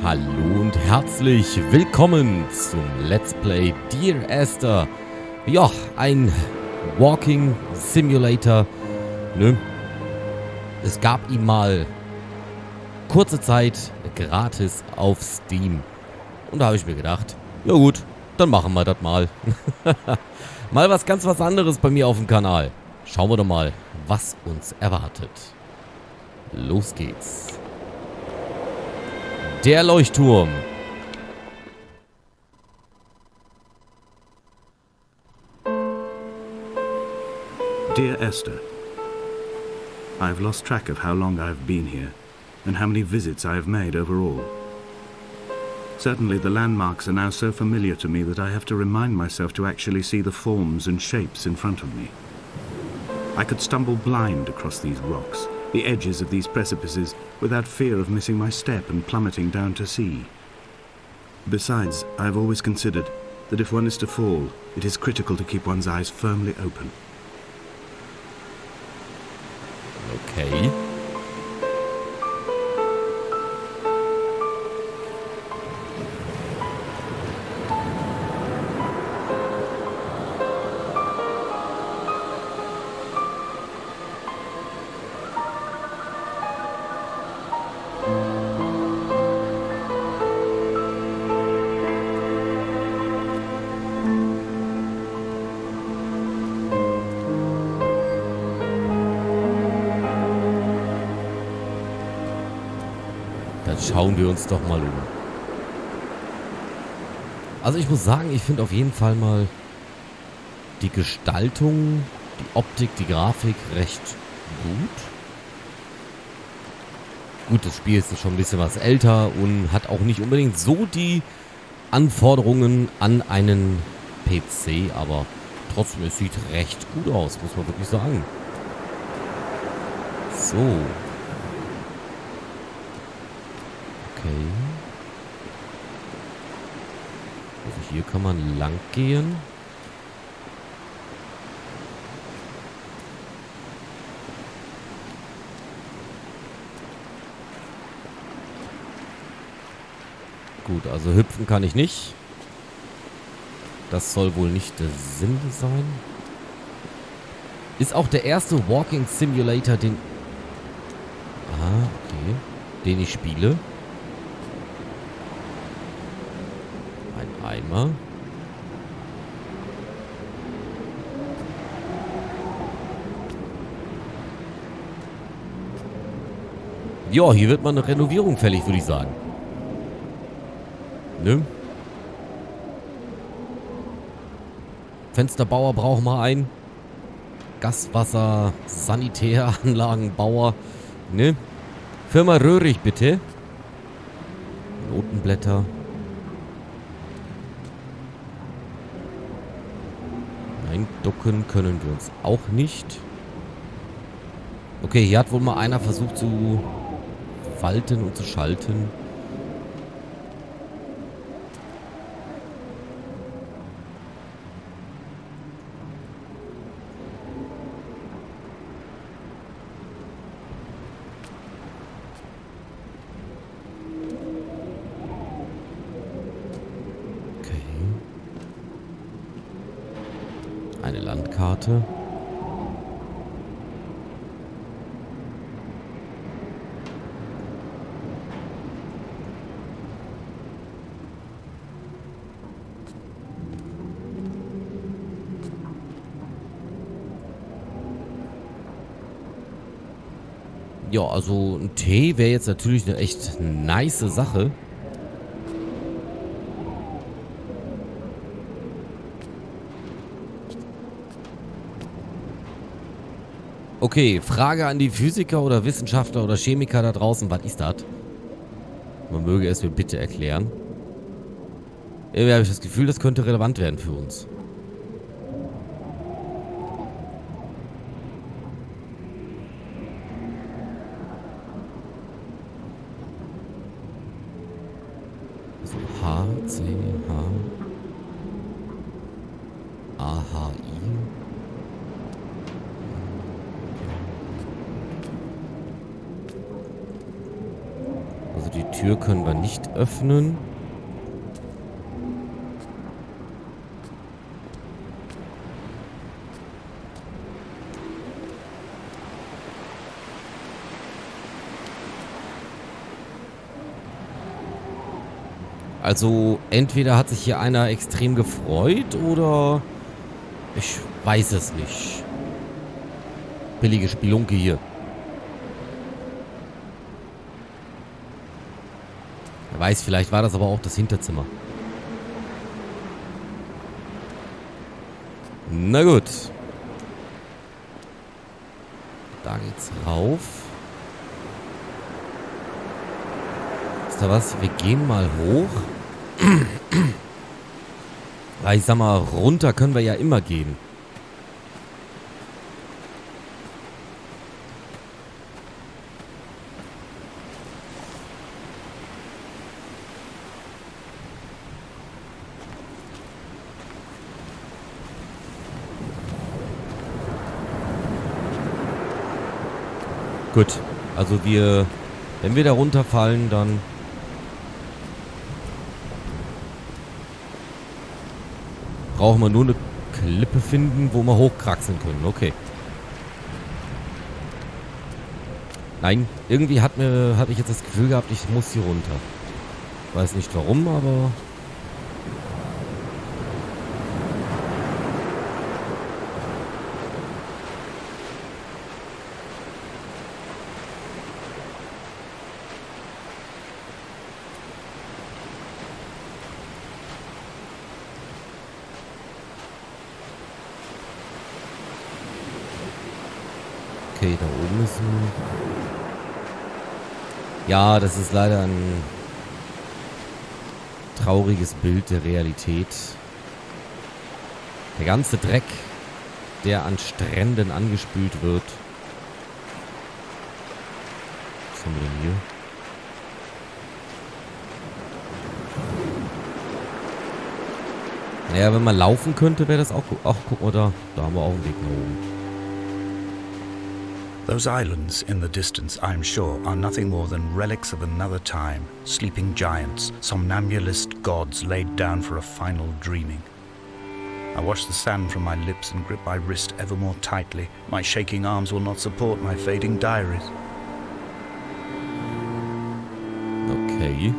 Hallo und herzlich willkommen zum Let's Play Dear Esther. Ja, ein Walking Simulator, ne? Es gab ihn mal kurze Zeit gratis auf Steam. Und da habe ich mir gedacht, ja gut, dann machen wir das mal. Mal was anderes bei mir auf dem Kanal. Schauen wir doch mal, was uns erwartet. Los geht's. Der Leuchtturm. Dear Esther, I've lost track of how long I've been here and how many visits I have made overall. Certainly the landmarks are now so familiar to me that I have to remind myself to actually see the forms and shapes in front of me. I could stumble blind across these rocks, the edges of these precipices, without fear of missing my step and plummeting down to sea. Besides, I have always considered that if one is to fall, it is critical to keep one's eyes firmly open. Okay. Dann schauen wir uns doch mal um. Also ich muss sagen, ich finde auf jeden Fall mal die Gestaltung, die Optik, die Grafik recht gut. Gut, das Spiel ist schon ein bisschen was älter und hat auch nicht unbedingt so die Anforderungen an einen PC, aber trotzdem, es sieht recht gut aus, muss man wirklich sagen. So. Okay. Also hier kann man lang gehen. Gut, also hüpfen kann ich nicht. Das soll wohl nicht der Sinn sein. Ist auch der erste Walking Simulator, den... Ah, okay. Den ich spiele. Ein Eimer. Ja, hier wird mal eine Renovierung fällig, würde ich sagen. Ne? Fensterbauer brauchen wir einen. Gaswasser, Sanitäranlagenbauer. Ne? Firma Röhrig, bitte. Notenblätter. Nein, ducken können wir uns auch nicht. Okay, hier hat wohl mal einer versucht zu falten und zu schalten. Eine Landkarte. Ja, also ein Tee wäre jetzt natürlich eine echt nice Sache. Okay, Frage an die Physiker oder Wissenschaftler oder Chemiker da draußen. Was ist das? Man möge es mir bitte erklären. Irgendwie habe ich das Gefühl, das könnte relevant werden für uns. So, H, C, H, A, H, I. Tür können wir nicht öffnen. Also entweder hat sich hier einer extrem gefreut oder ich weiß es nicht. Billige Spielunke hier. Wer weiß, vielleicht war das aber auch das Hinterzimmer. Na gut. Da geht's rauf. Ist da was? Wir gehen mal hoch. Ich sag mal, runter können wir ja immer gehen. Gut, also wenn wir da runterfallen, dann brauchen wir nur eine Klippe finden, wo wir hochkraxeln können. Okay. Nein, irgendwie habe ich jetzt das Gefühl gehabt, ich muss hier runter. Weiß nicht warum, aber... Okay, da oben ist ein... Ja, das ist leider ein trauriges Bild der Realität. Der ganze Dreck, der an Stränden angespült wird. Was haben wir denn hier? Naja, wenn man laufen könnte, wäre das auch... Ach, guck mal da. Da haben wir auch einen Weg nach oben. Those islands in the distance, I'm sure, are nothing more than relics of another time, sleeping giants, somnambulist gods laid down for a final dreaming. I wash the sand from my lips and grip my wrist ever more tightly. My shaking arms will not support my fading diaries. Okay.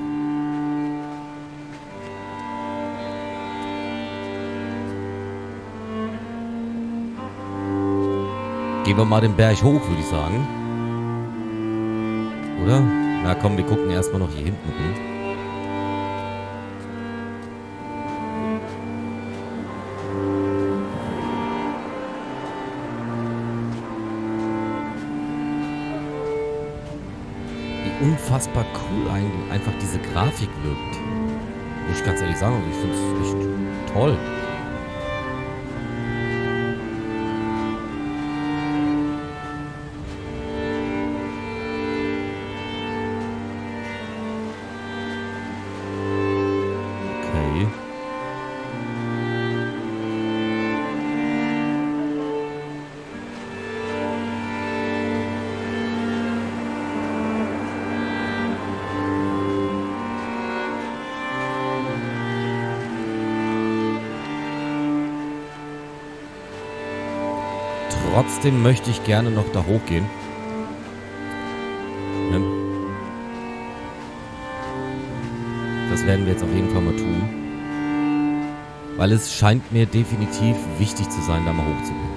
Gehen wir mal den Berg hoch, würde ich sagen. Oder? Na komm, wir gucken erstmal noch hier hinten rum. Wie unfassbar cool einfach diese Grafik wirkt. Muss ich ganz ehrlich sagen, also ich finde es echt toll. Trotzdem möchte ich gerne noch da hochgehen. Ne? Das werden wir jetzt auf jeden Fall mal tun. Weil es scheint mir definitiv wichtig zu sein, da mal hochzugehen.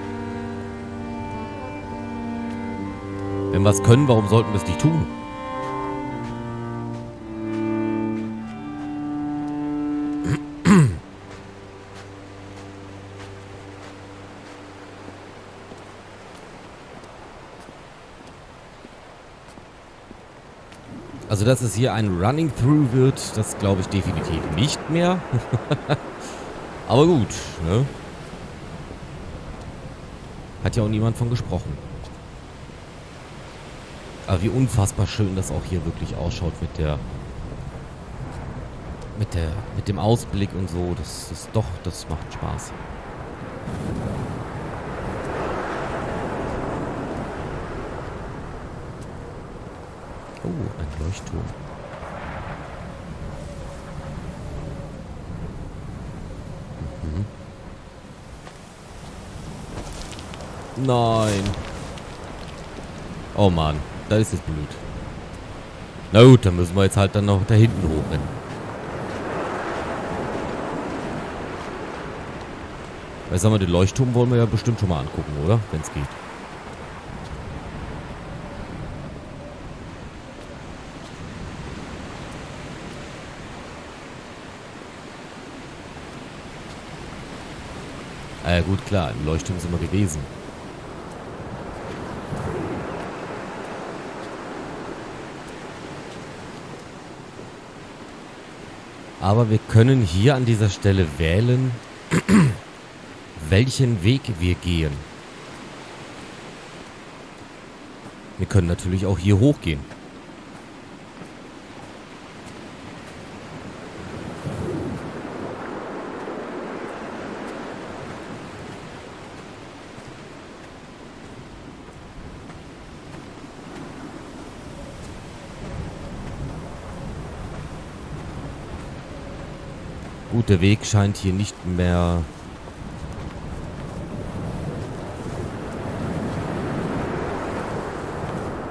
Wenn wir es können, warum sollten wir es nicht tun? Also, dass es hier ein Running Through wird, das glaube ich definitiv nicht mehr. Aber gut, ne? Hat ja auch niemand von gesprochen. Aber wie unfassbar schön das auch hier wirklich ausschaut mit dem Ausblick und so. Das macht Spaß. Oh, ein Leuchtturm. Nein. Oh Mann, da ist das Blut. Na gut, dann müssen wir jetzt halt dann noch da hinten hochrennen. Weil sagen wir, den Leuchtturm wollen wir ja bestimmt schon mal angucken, oder? Wenn es geht. Gut, klar, im Leuchtturm sind wir gewesen. Aber wir können hier an dieser Stelle wählen, welchen Weg wir gehen. Wir können natürlich auch hier hochgehen. Gut, der Weg scheint hier nicht mehr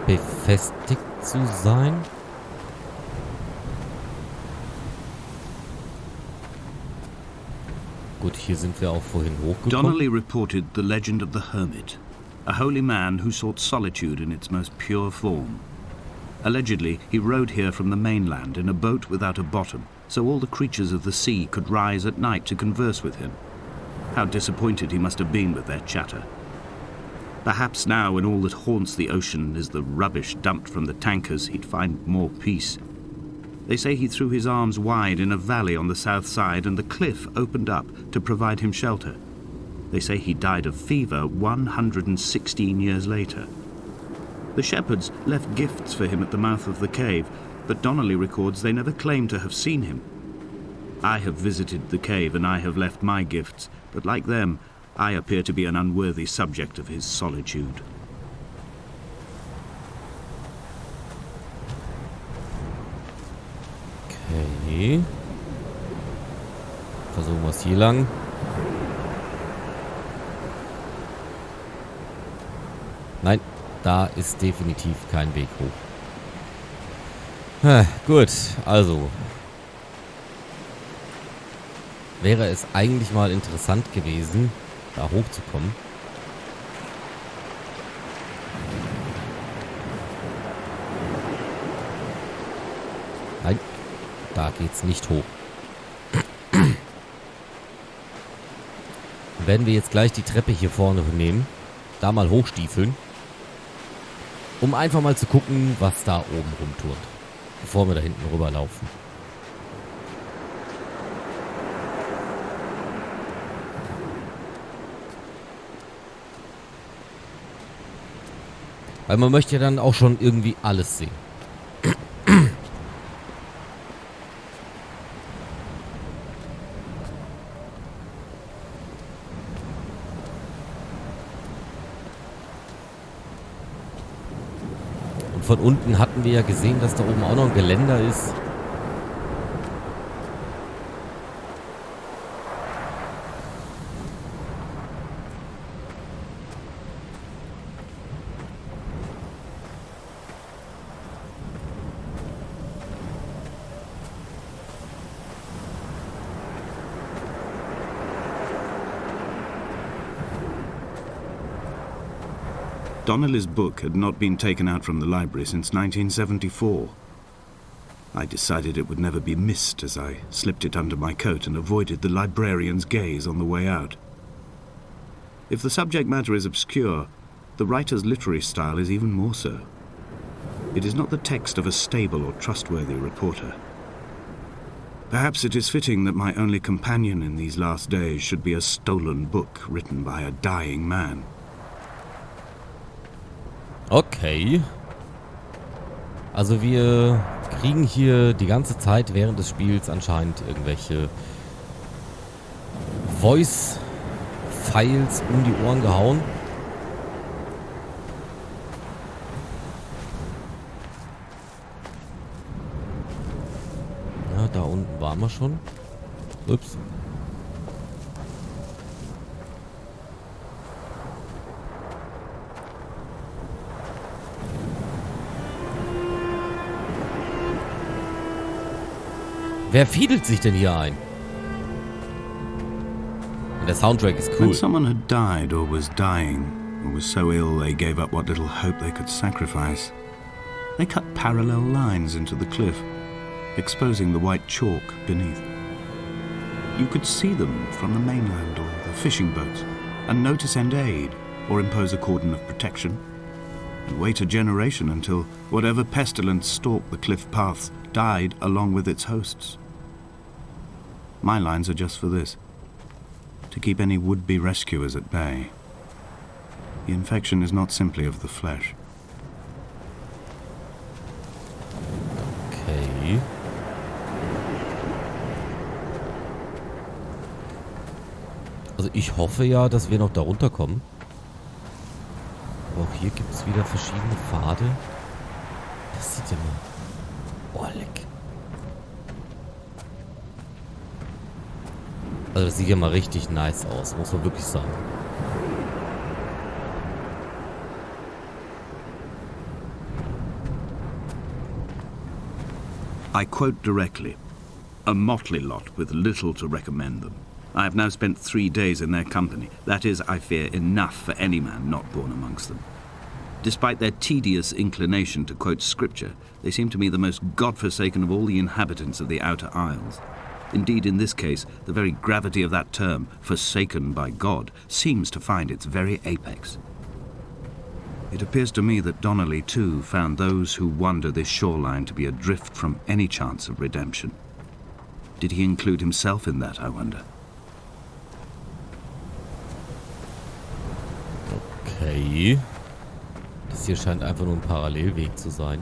befestigt zu sein. Gut, hier sind wir auch vorhin hochgekommen. Donnelly reported the legend of the hermit, a holy man who sought solitude in its most pure form. Allegedly, he rode here from the mainland in a boat without a bottom, so all the creatures of the sea could rise at night to converse with him. How disappointed he must have been with their chatter. Perhaps now, when all that haunts the ocean is the rubbish dumped from the tankers, he'd find more peace. They say he threw his arms wide in a valley on the south side, and the cliff opened up to provide him shelter. They say he died of fever 116 years later. The shepherds left gifts for him at the mouth of the cave, but Donnelly records they never claimed to have seen him. I have visited the cave and I have left my gifts, but like them, I appear to be an unworthy subject of his solitude. Okay. Versuchen wir es hier lang. Nein, da ist definitiv kein Weg hoch. Gut, also wäre es eigentlich mal interessant gewesen, da hochzukommen. Nein, da geht's nicht hoch. Dann werden wir jetzt gleich die Treppe hier vorne nehmen, da mal hochstiefeln, um einfach mal zu gucken, was da oben rumturnt, bevor wir da hinten rüberlaufen. Weil man möchte ja dann auch schon irgendwie alles sehen. Und von unten hatten wir ja gesehen, dass da oben auch noch ein Geländer ist. Donnelly's book had not been taken out from the library since 1974. I decided it would never be missed as I slipped it under my coat and avoided the librarian's gaze on the way out. If the subject matter is obscure, the writer's literary style is even more so. It is not the text of a stable or trustworthy reporter. Perhaps it is fitting that my only companion in these last days should be a stolen book written by a dying man. Okay. Also wir kriegen hier die ganze Zeit während des Spiels anscheinend irgendwelche Voice-Files um die Ohren gehauen. Ja, da unten waren wir schon. Ups. Wer fiedelt sich denn hier ein? Und der Soundtrack ist When cool. someone had died or was dying, or was so ill they gave up what little hope they could sacrifice, they cut parallel lines into the cliff, exposing the white chalk beneath. You could see them from the mainland or the fishing boats, and know to send aid or impose a cordon of protection, and wait a generation until whatever pestilence stalked the cliff paths died along with its hosts. My lines are just for this, to keep any would-be rescuers at bay. The infection is not simply of the flesh. Okay. Also ich hoffe ja, dass wir noch da runterkommen. Aber auch hier gibt es wieder verschiedene Pfade. Das sieht ja mal... Oh, leck. Also das sieht ja mal richtig nice aus, muss man wirklich sagen. I quote directly. A motley lot with little to recommend them. I have now spent 3 days in their company. That is, I fear, enough for any man not born amongst them. Despite their tedious inclination to quote scripture, they seem to me the most God-forsaken of all the inhabitants of the Outer Isles. Indeed, in this case, the very gravity of that term, forsaken by God, seems to find its very apex. It appears to me that Donnelly, too, found those who wander this shoreline to be adrift from any chance of redemption. Did he include himself in that, I wonder? Okay. Das hier scheint einfach nur ein Parallelweg zu sein.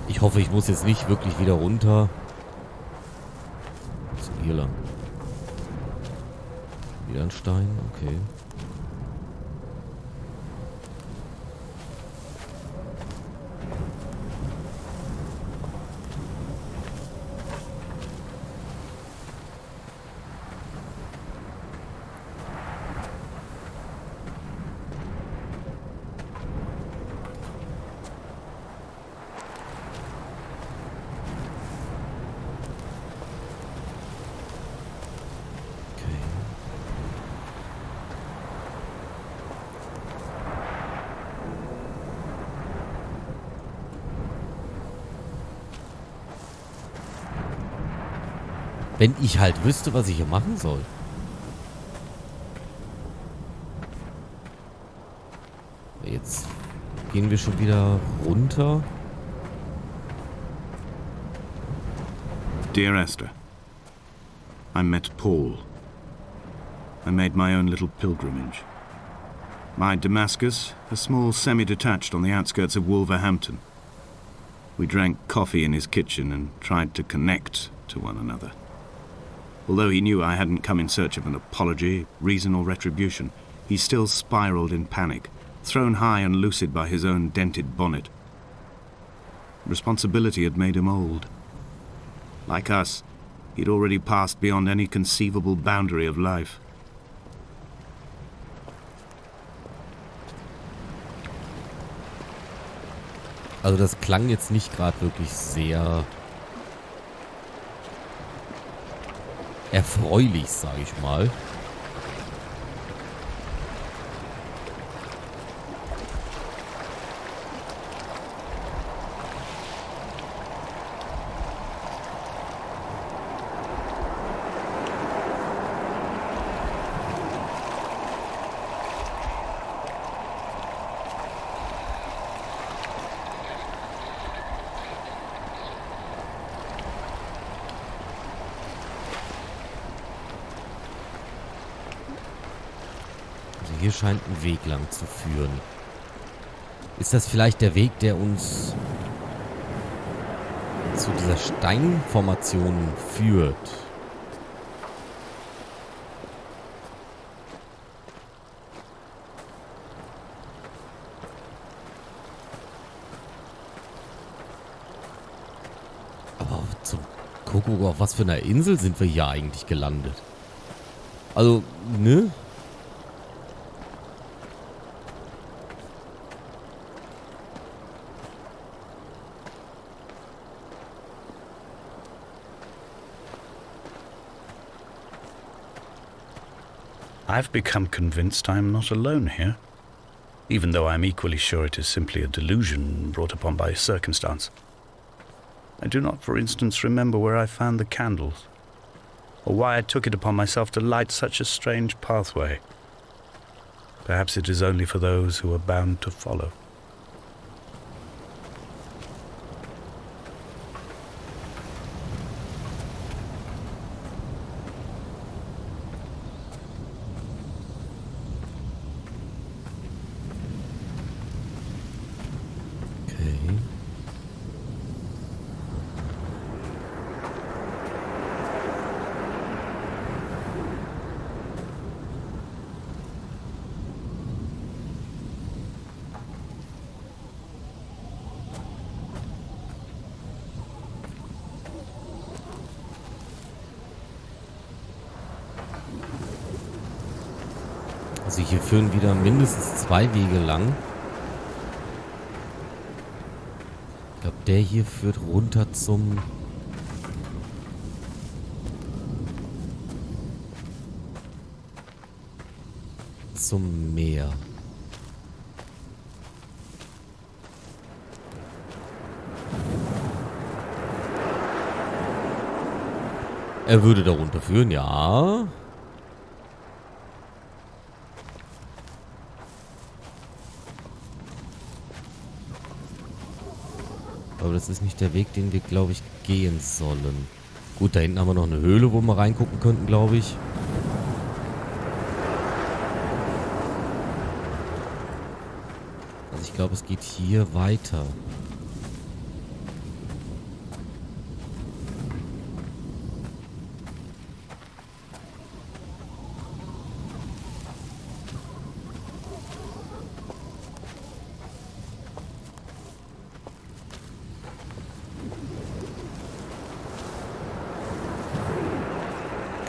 Ich hoffe, ich muss jetzt nicht wirklich wieder runter. Was ist denn hier lang? Wieder ein Stein, okay. Wenn ich halt wüsste, was ich hier machen soll. Jetzt gehen wir schon wieder runter. Dear Esther, I met Paul. I made my own little pilgrimage. My Damascus, a small semi-detached on the outskirts of Wolverhampton. We drank coffee in his kitchen and tried to connect to one another. Although he knew I hadn't come in search of an apology, reason or retribution, he still spiraled in panic, thrown high and lucid by his own dented bonnet. Responsibility had made him old. Like us, he'd already passed beyond any conceivable boundary of life. Also das klang jetzt nicht gerade wirklich sehr erfreulich, sage ich mal. Hier scheint ein Weg lang zu führen. Ist das vielleicht der Weg, der uns zu dieser Steinformation führt? Aber zum Kuckuck, auf was für einer Insel sind wir hier eigentlich gelandet? Also, ne? I've become convinced I am not alone here, even though I'm equally sure it is simply a delusion brought upon by circumstance. I do not, for instance, remember where I found the candles, or why I took it upon myself to light such a strange pathway. Perhaps it is only for those who are bound to follow. Okay. Also hier führen wieder mindestens 2 Wege lang. Ich glaube, der hier führt runter zum Meer. Er würde da runterführen, ja. Aber das ist nicht der Weg, den wir, glaube ich, gehen sollen. Gut, da hinten haben wir noch eine Höhle, wo wir reingucken könnten, glaube ich. Also ich glaube, es geht hier weiter.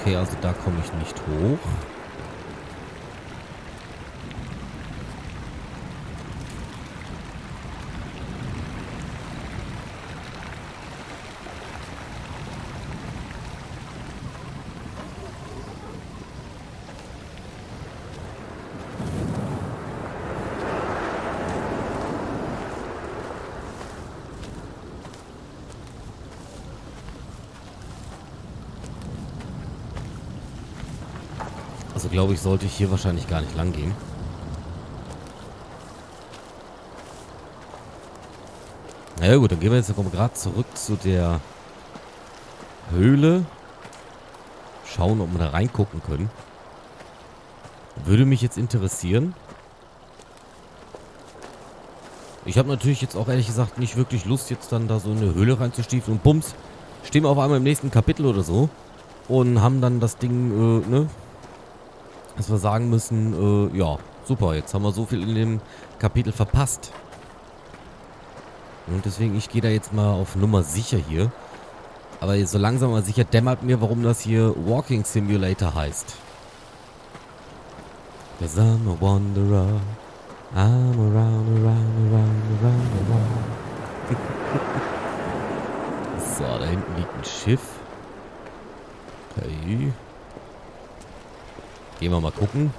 Okay, also da komme ich nicht hoch. Also glaube ich, sollte ich hier wahrscheinlich gar nicht lang gehen. Na ja gut, dann gehen wir jetzt gerade zurück zu der Höhle. Schauen, ob wir da reingucken können. Würde mich jetzt interessieren. Ich habe natürlich jetzt auch ehrlich gesagt nicht wirklich Lust, jetzt dann da so in eine Höhle reinzustiefeln und bums, stehen wir auf einmal im nächsten Kapitel oder so und haben dann das Ding, ne? Dass wir sagen müssen, ja, super, jetzt haben wir so viel in dem Kapitel verpasst. Und deswegen, ich gehe da jetzt mal auf Nummer sicher hier. Aber so langsam aber sicher dämmert mir, warum das hier Walking Simulator heißt. 'Cause I'm a wanderer. I'm around. So, da hinten liegt ein Schiff. Okay. Gehen wir mal gucken.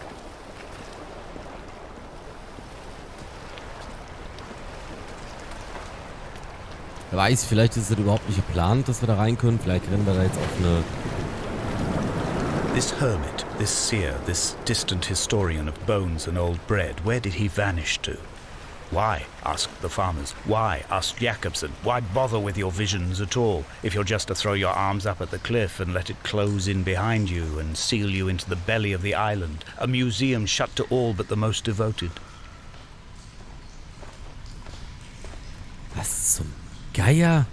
Wer weiß, vielleicht ist es überhaupt nicht geplant, dass wir da rein können. Vielleicht rennen wir da jetzt auf eine... This hermit, this seer, this distant historian of bones and old bread, where did he vanish to? Why, asked the farmers. Why, asked Jakobsen. Why bother with your visions at all, if you're just to throw your arms up at the cliff and let it close in behind you and seal you into the belly of the island, a museum shut to all but the most devoted? Was zum Geier?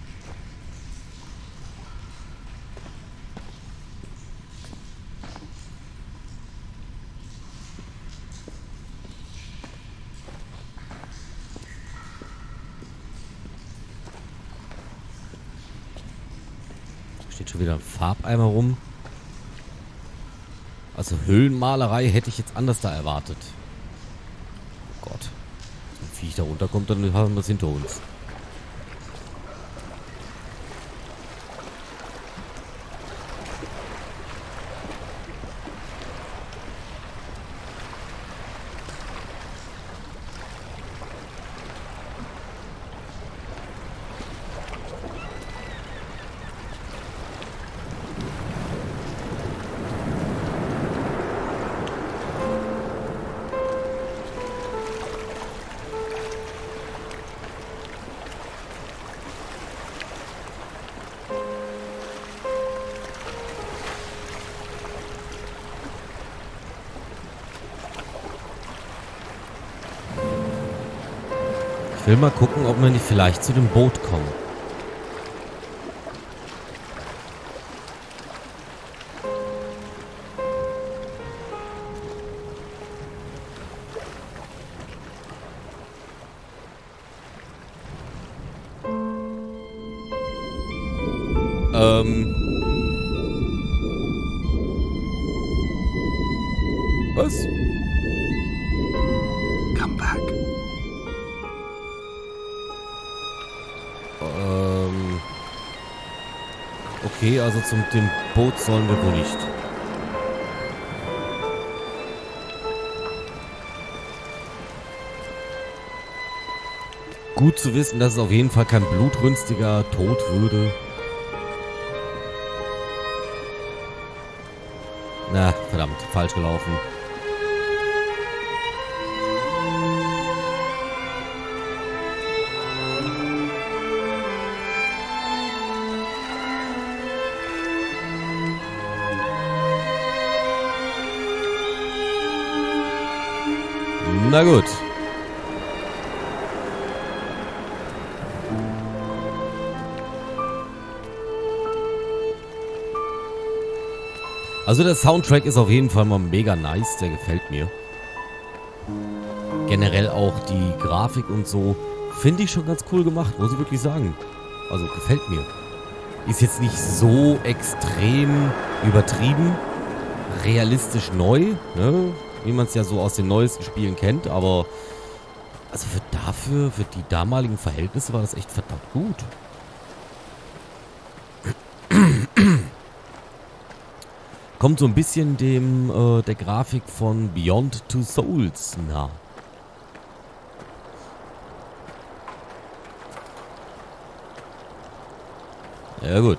Steht schon wieder ein Farbeimer rum. Also Also Höhlenmalerei hätte ich jetzt anders da erwartet. Oh Gott. Wenn ein Viech da runterkommt, dann haben wir es hinter uns. Ich will mal gucken, ob wir nicht vielleicht zu dem Boot kommen. Was? Come back. Okay, also zum dem Boot sollen wir wohl nicht. Gut zu wissen, dass es auf jeden Fall kein blutrünstiger Tod würde. Na, verdammt, falsch gelaufen. Na gut. Also der Soundtrack ist auf jeden Fall mal mega nice, der gefällt mir. Generell auch die Grafik und so finde ich schon ganz cool gemacht, muss ich wirklich sagen. Also gefällt mir. Ist jetzt nicht so extrem übertrieben, realistisch neu, ne? Wie man es ja so aus den neuesten Spielen kennt, aber also für die damaligen Verhältnisse war das echt verdammt gut. Kommt so ein bisschen dem der Grafik von Beyond Two Souls nah. Ja gut.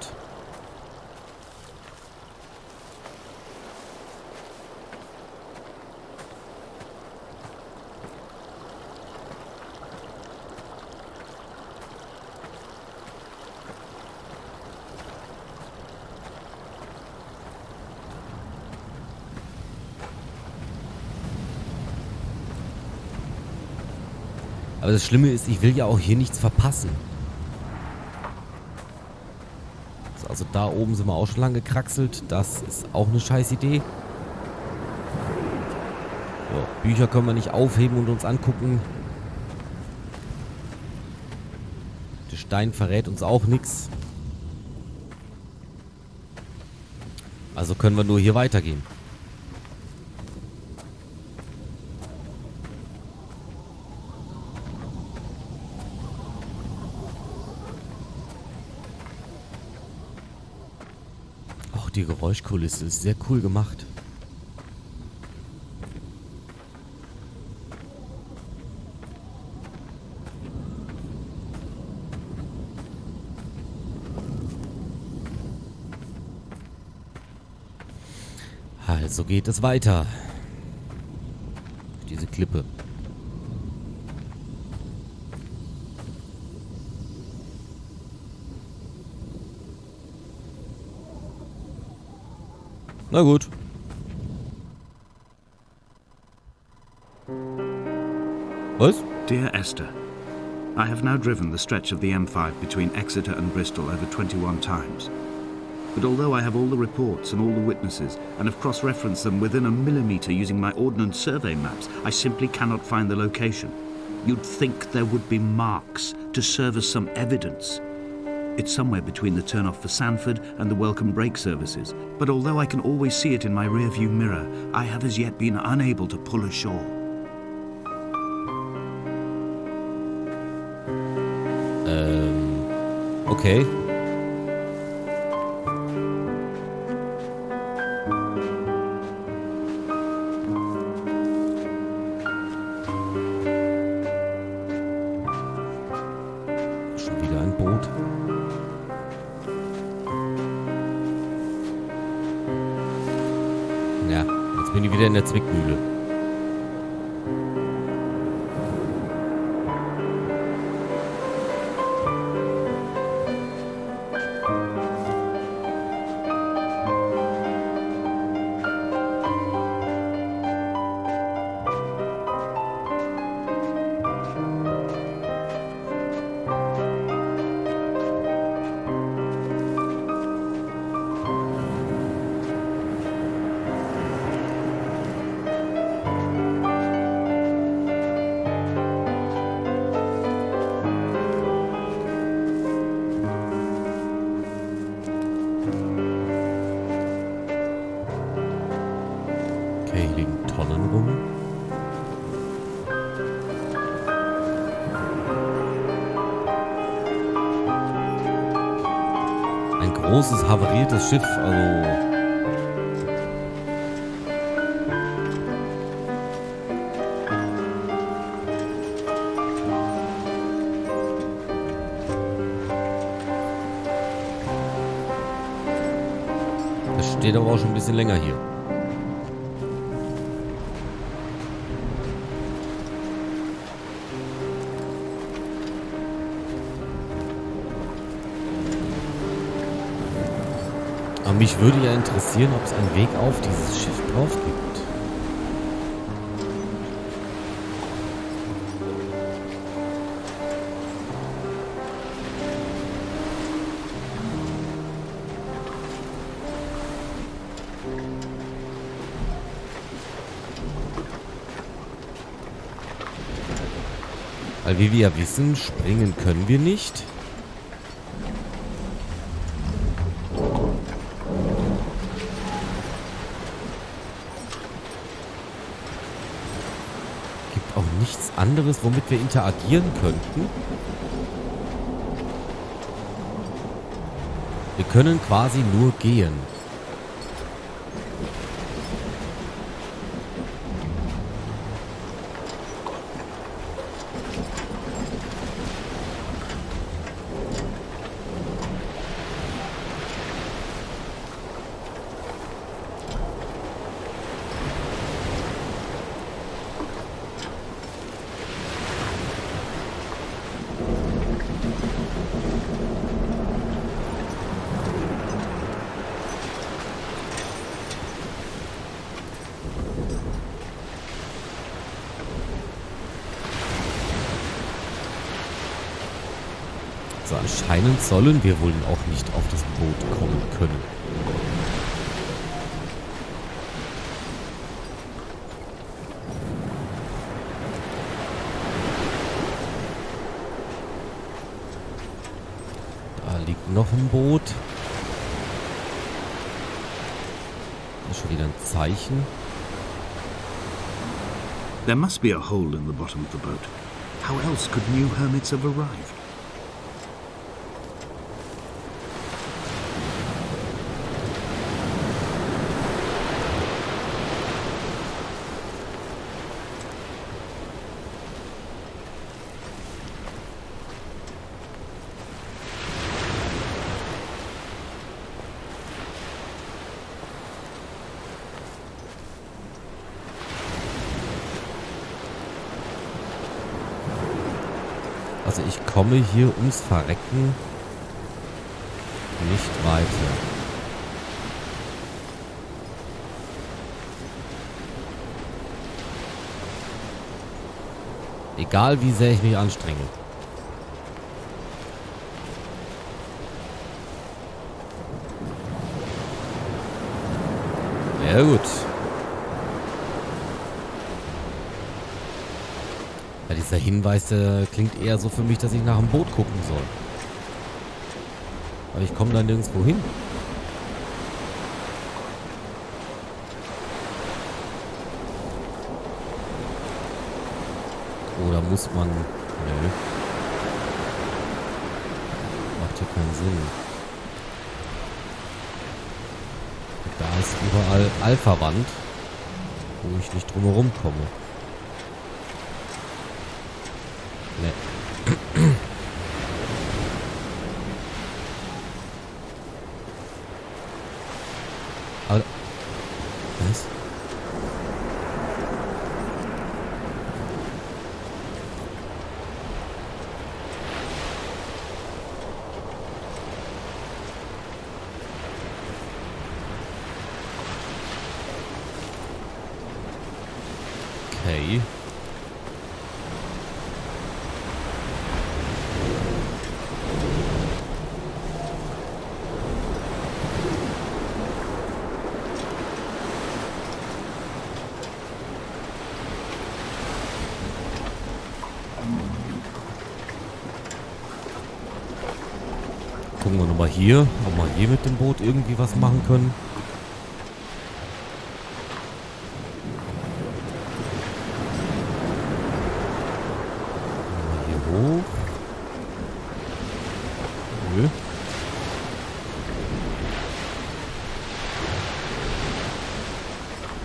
Aber das Schlimme ist, ich will ja auch hier nichts verpassen. So, also da oben sind wir auch schon lang gekraxelt. Das ist auch eine scheiß Idee. So, Bücher können wir nicht aufheben und uns angucken. Der Stein verrät uns auch nichts. Also können wir nur hier weitergehen. Die Geräuschkulisse ist sehr cool gemacht. Also geht es weiter. Diese Klippe. Na gut. Was? Dear Esther, I have now driven the stretch of the M5 between Exeter and Bristol over 21 times. But although I have all the reports and all the witnesses, and have cross-referenced them within a millimetre using my ordnance survey maps, I simply cannot find the location. You'd think there would be marks to serve as some evidence. It's somewhere between the turn-off for Sanford and the welcome break services. But although I can always see it in my rearview mirror, I have as yet been unable to pull ashore. Okay. Schon wieder ein Boot. Ja, jetzt bin ich wieder in der Zwickmühle. Okay, hier liegen Tonnen rum. Ein großes, havariertes Schiff, also... Das steht aber auch schon ein bisschen länger hier. Aber mich würde ja interessieren, ob es einen Weg auf dieses Schiff drauf gibt. Weil wie wir ja wissen, springen können wir nicht. Auch nichts anderes, womit wir interagieren könnten. Wir können quasi nur gehen. So, anscheinend sollen wir wohl auch nicht auf das Boot kommen können. Da liegt noch ein Boot. Das ist schon wieder ein Zeichen. There must be a hole in the bottom of the boat. How else could new hermits have arrived? Also ich komme hier ums Verrecken nicht weiter. Egal wie sehr ich mich anstrenge. Ja gut. Ja, dieser Hinweis klingt eher so für mich, dass ich nach dem Boot gucken soll. Aber ich komme da nirgendwo hin. Oder muss man... Nö. Macht hier keinen Sinn. Da ist überall Alpha-Wand, wo ich nicht drumherum komme. Ne. Aber... Was? Okay. Gucken wir nochmal hier, ob wir hier mit dem Boot irgendwie was machen können. Mal hier hoch. Nö.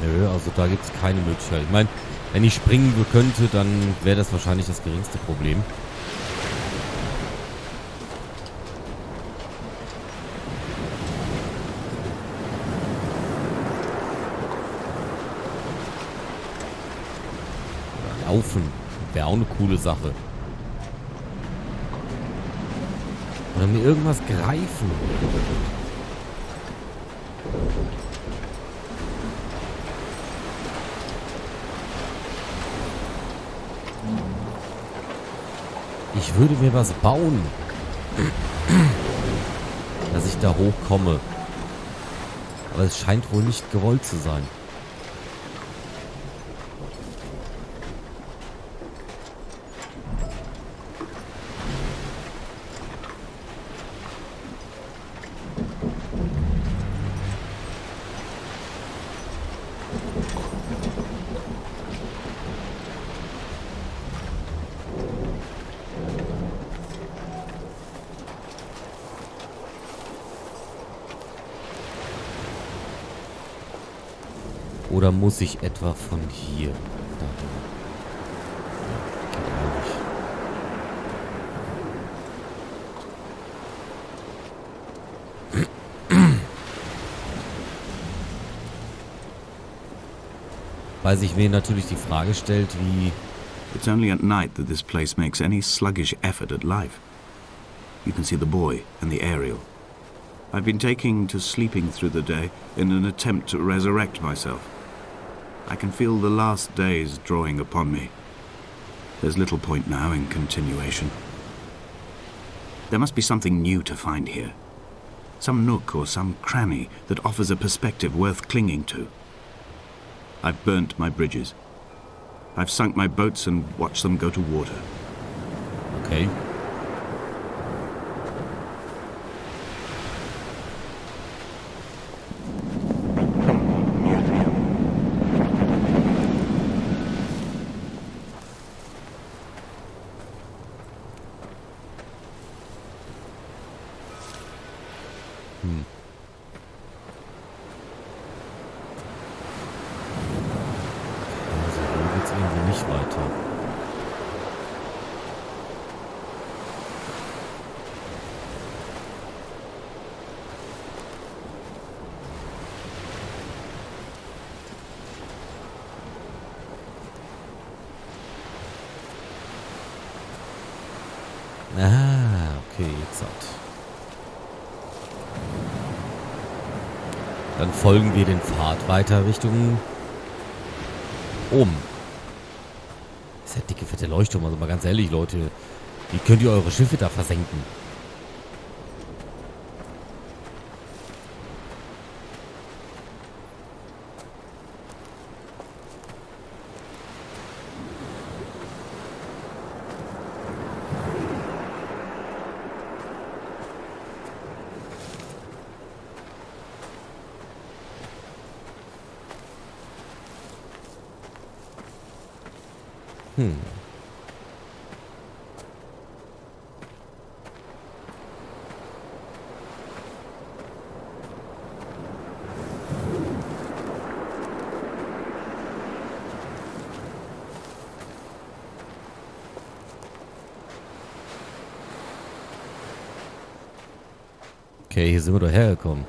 Nö, also da gibt es keine Möglichkeit. Ich meine, wenn ich springen könnte, dann wäre das wahrscheinlich das geringste Problem. Laufen wäre auch eine coole Sache. Oder mir irgendwas greifen. Ich würde mir was bauen. Dass ich da hochkomme. Aber es scheint wohl nicht gewollt zu sein. Oder muss ich etwa von hier dahin? Geht auch nicht. Weil sich mir natürlich die Frage stellt, wie... It's only at night that this place makes any sluggish effort at life. You can see the buoy and the aerial. I've been taking to sleeping through the day in an attempt to resurrect myself. I can feel the last days drawing upon me. There's little point now in continuation. There must be something new to find here. Some nook or some cranny that offers a perspective worth clinging to. I've burnt my bridges. I've sunk my boats and watched them go to water. Okay. Nicht weiter. Okay, jetzt hat. Dann folgen wir den Pfad weiter Richtung oben. Das ist ja dicke, fette Leuchtturm. Also mal ganz ehrlich, Leute. Wie könnt ihr eure Schiffe da versenken? Hm. Okay, hier sind wir doch hergekommen.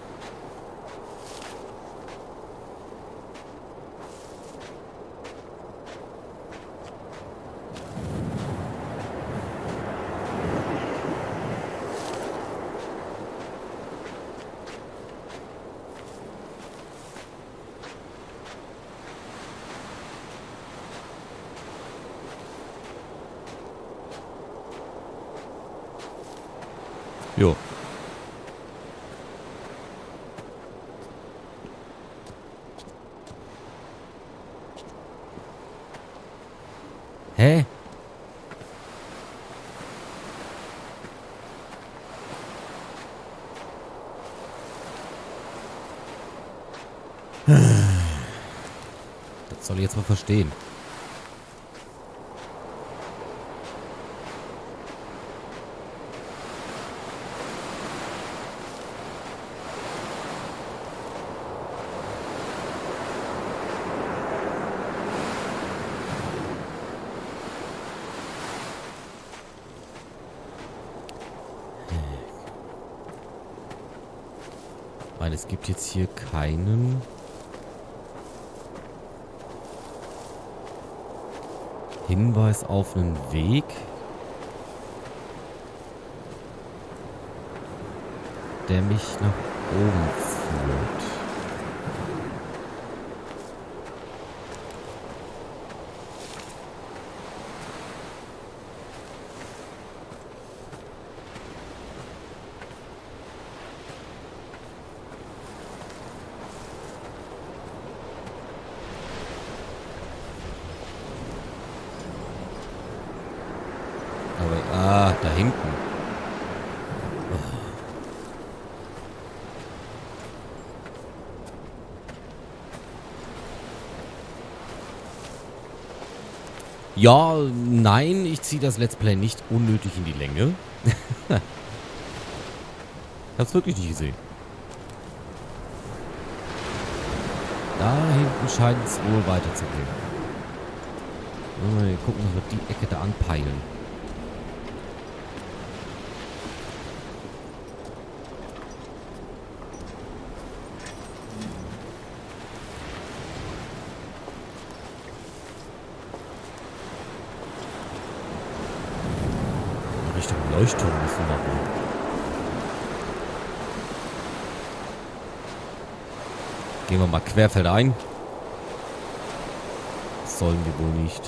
Jo. Hä? Das soll ich jetzt mal verstehen. Weil es gibt jetzt hier keinen Hinweis auf einen Weg. Der mich nach oben führt. Da hinten. Ja, nein, ich ziehe das Let's Play nicht unnötig in die Länge. Hab's wirklich nicht gesehen. Da hinten scheint es wohl weiterzugehen. Mal gucken, was wir die Ecke da anpeilen. Richtung Leuchtturm müssen wir machen. Gehen wir mal querfeldein. Das sollen wir wohl nicht.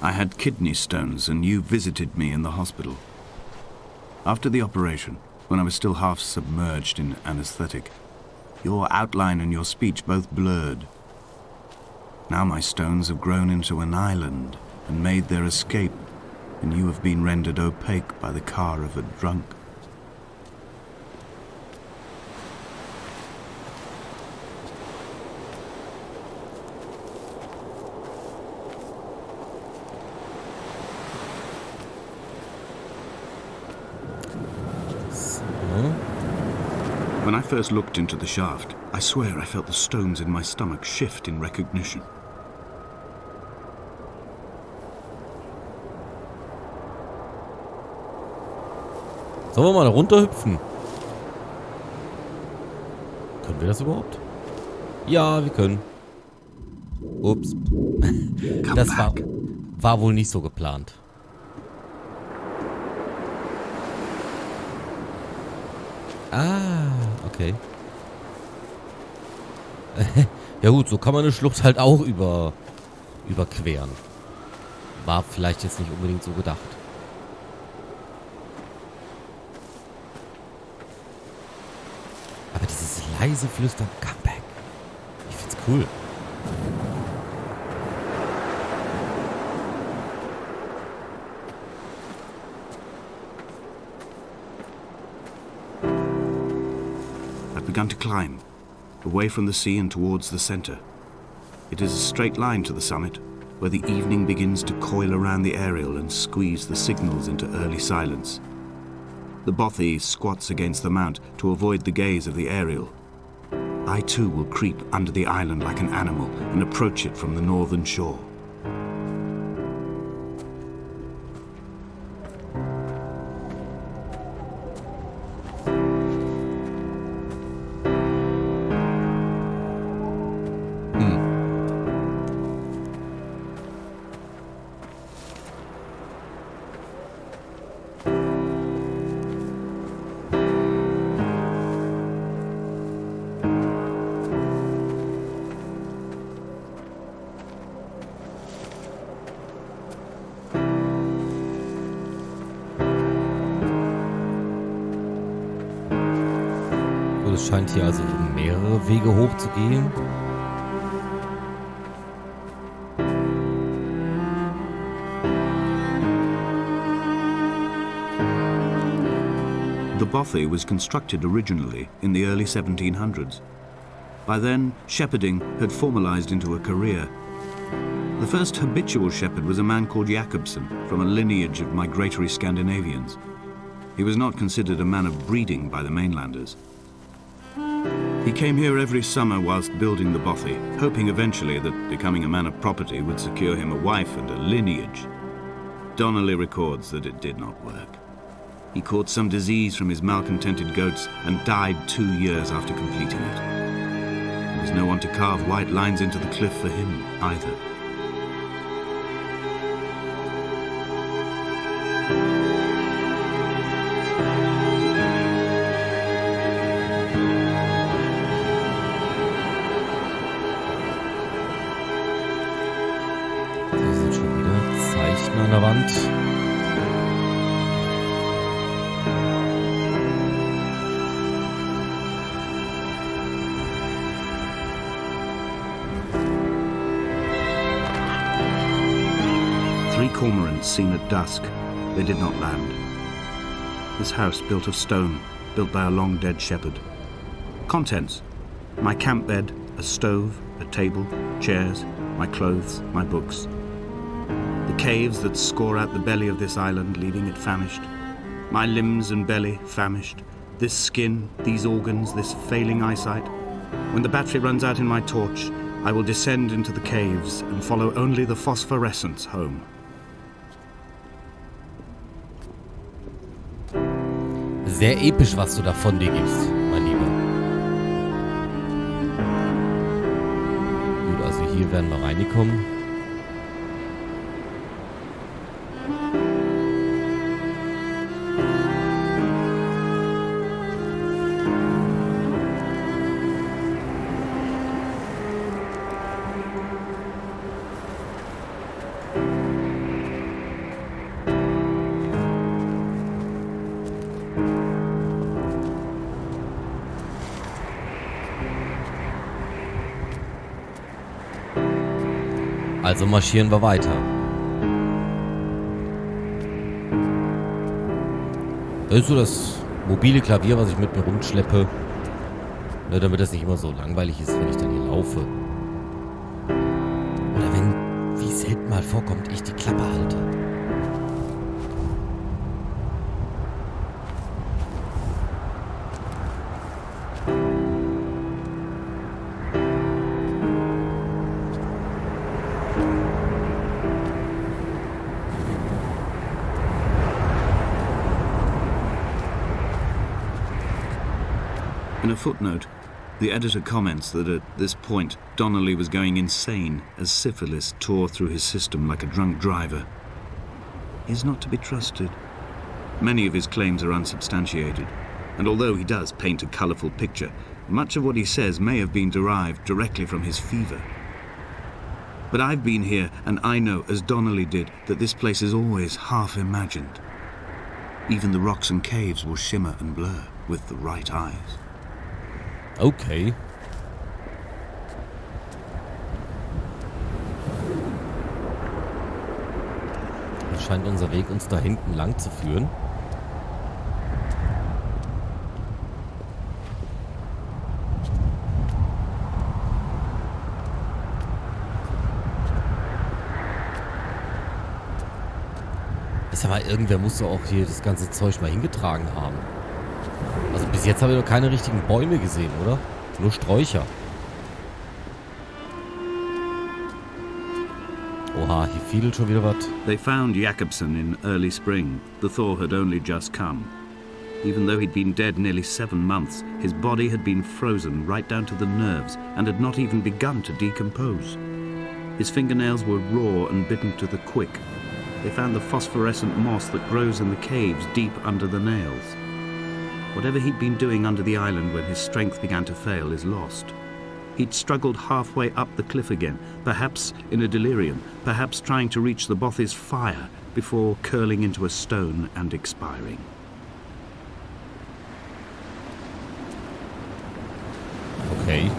I had kidney stones and you visited me in the hospital. After the operation, when I was still half submerged in anesthetic, your outline and your speech both blurred. Now my stones have grown into an island and made their escape, and you have been rendered opaque by the car of a drunk. When I first looked into the shaft, I swear I felt the stones in my stomach shift in recognition. Sollen wir mal da runterhüpfen? Können wir das überhaupt? Ja, wir können. Ups. Das war wohl nicht so geplant. Ah, okay. Ja gut, so kann man eine Schlucht halt auch überqueren. War vielleicht jetzt nicht unbedingt so gedacht. Aber dieses leise Flüstern, come back. Ich find's cool. I've begun to climb, away from the sea and towards the center. It is a straight line to the summit, where the evening begins to coil around the aerial and squeeze the signals into early silence. The bothy squats against the mount to avoid the gaze of the aerial. I too will creep under the island like an animal and approach it from the northern shore. Es scheint hier also mehrere Wege hoch zu gehen. The bothy was constructed originally in the early 1700s. By then, shepherding had formalized into a career. The first habitual shepherd was a man called Jakobsen, from a lineage of migratory Scandinavians. He was not considered a man of breeding by the mainlanders. He came here every summer whilst building the bothy, hoping eventually that becoming a man of property would secure him a wife and a lineage. Donnelly records that it did not work. He caught some disease from his malcontented goats and died 2 years after completing it. There was no one to carve white lines into the cliff for him either. Hier sind schon wieder Zeichen an der Wand. Three cormorants seen at dusk. They did not land. This house built of stone, built by a long-dead shepherd. Contents: my camp bed, a stove, a table, chairs, my clothes, my books. The caves that score out the belly of this island, leaving it famished. My limbs and belly famished. This skin, these organs, this failing eyesight. When the battery runs out in my torch, I will descend into the caves and follow only the phosphorescence home. Sehr episch, was du da von dir gibst, mein Lieber. Gut, also hier werden wir reingekommen. Also marschieren wir weiter. Das ist so das mobile Klavier, was ich mit mir rumschleppe. Ne, damit das nicht immer so langweilig ist, wenn ich dann hier laufe. Oder wenn, wie selten mal vorkommt, ich die Klappe halte. In a footnote, the editor comments that at this point, Donnelly was going insane as syphilis tore through his system like a drunk driver. He is not to be trusted. Many of his claims are unsubstantiated, and although he does paint a colourful picture, much of what he says may have been derived directly from his fever. But I've been here, and I know, as Donnelly did, that this place is always half imagined. Even the rocks and caves will shimmer and blur with the right eyes. Okay. Scheint unser Weg uns da hinten lang zu führen. Ist ja mal, irgendwer muss doch auch hier das ganze Zeug mal hingetragen haben. Also bis jetzt habe ich noch keine richtigen Bäume gesehen, oder? Nur Sträucher. Oha, hier fiedelt schon wieder was. They found Jakobsen in early spring. The thaw had only just come. Even though he'd been dead nearly 7 months, his body had been frozen right down to the nerves and had not even begun to decompose. His fingernails were raw and bitten to the quick. They found the phosphorescent moss that grows in the caves deep under the nails. Whatever he'd been doing under the island when his strength began to fail is lost. He'd struggled halfway up the cliff again, perhaps in a delirium, perhaps trying to reach the Bothy's fire before curling into a stone and expiring. Okay.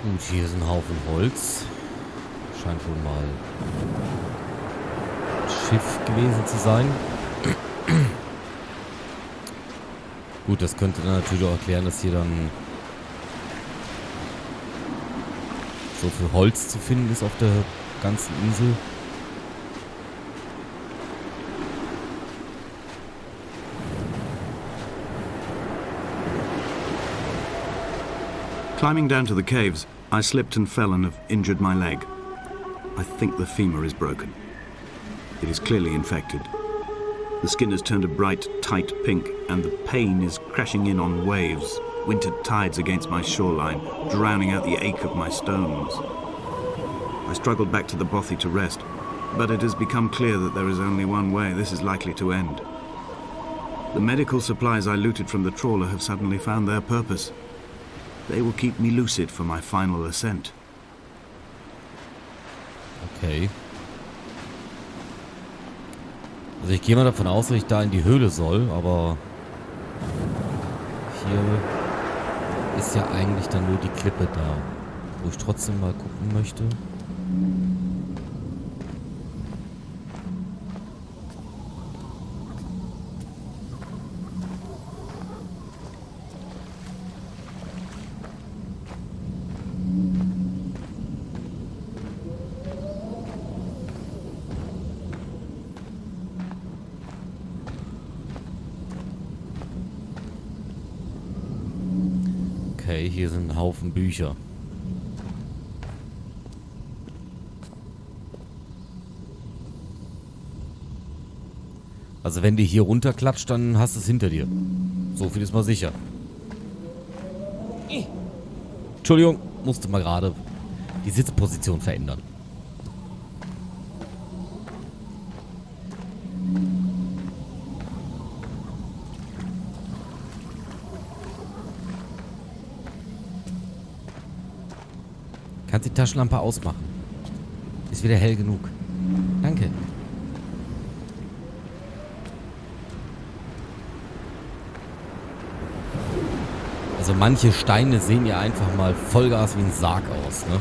Gut, hier ist ein Haufen Holz. Scheint wohl mal ein Schiff gewesen zu sein. Gut, das könnte dann natürlich auch erklären, dass hier dann so viel Holz zu finden ist auf der ganzen Insel. Climbing down to the caves, I slipped and fell and have injured my leg. I think the femur is broken. It is clearly infected. The skin has turned a bright, tight pink, and the pain is crashing in on waves, winter tides against my shoreline, drowning out the ache of my stones. I struggled back to the bothy to rest, but it has become clear that there is only one way this is likely to end. The medical supplies I looted from the trawler have suddenly found their purpose. They will keep me lucid for my final ascent. Okay. Also ich gehe mal davon aus, dass ich da in die Höhle soll, aber hier ist ja eigentlich dann nur die Klippe da, wo ich trotzdem mal gucken möchte. Okay, hier sind ein Haufen Bücher. Also wenn die hier runterklatscht, dann hast du es hinter dir. So viel ist mal sicher. Entschuldigung, musste mal gerade die Sitzposition verändern. Kannst die Taschenlampe ausmachen. Ist wieder hell genug. Danke. Also manche Steine sehen ja einfach mal Vollgas wie ein Sarg aus, ne?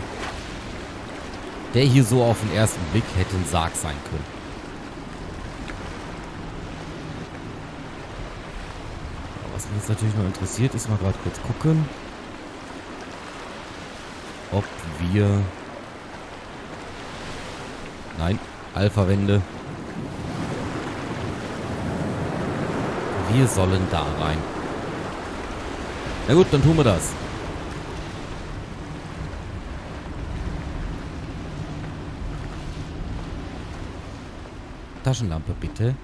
Der hier so auf den ersten Blick hätte ein Sarg sein können. Aber was mich jetzt natürlich noch interessiert, ist mal gerade kurz gucken, ob wir... Nein, Alpha-Wände. Wir sollen da rein. Na gut, dann tun wir das. Taschenlampe bitte.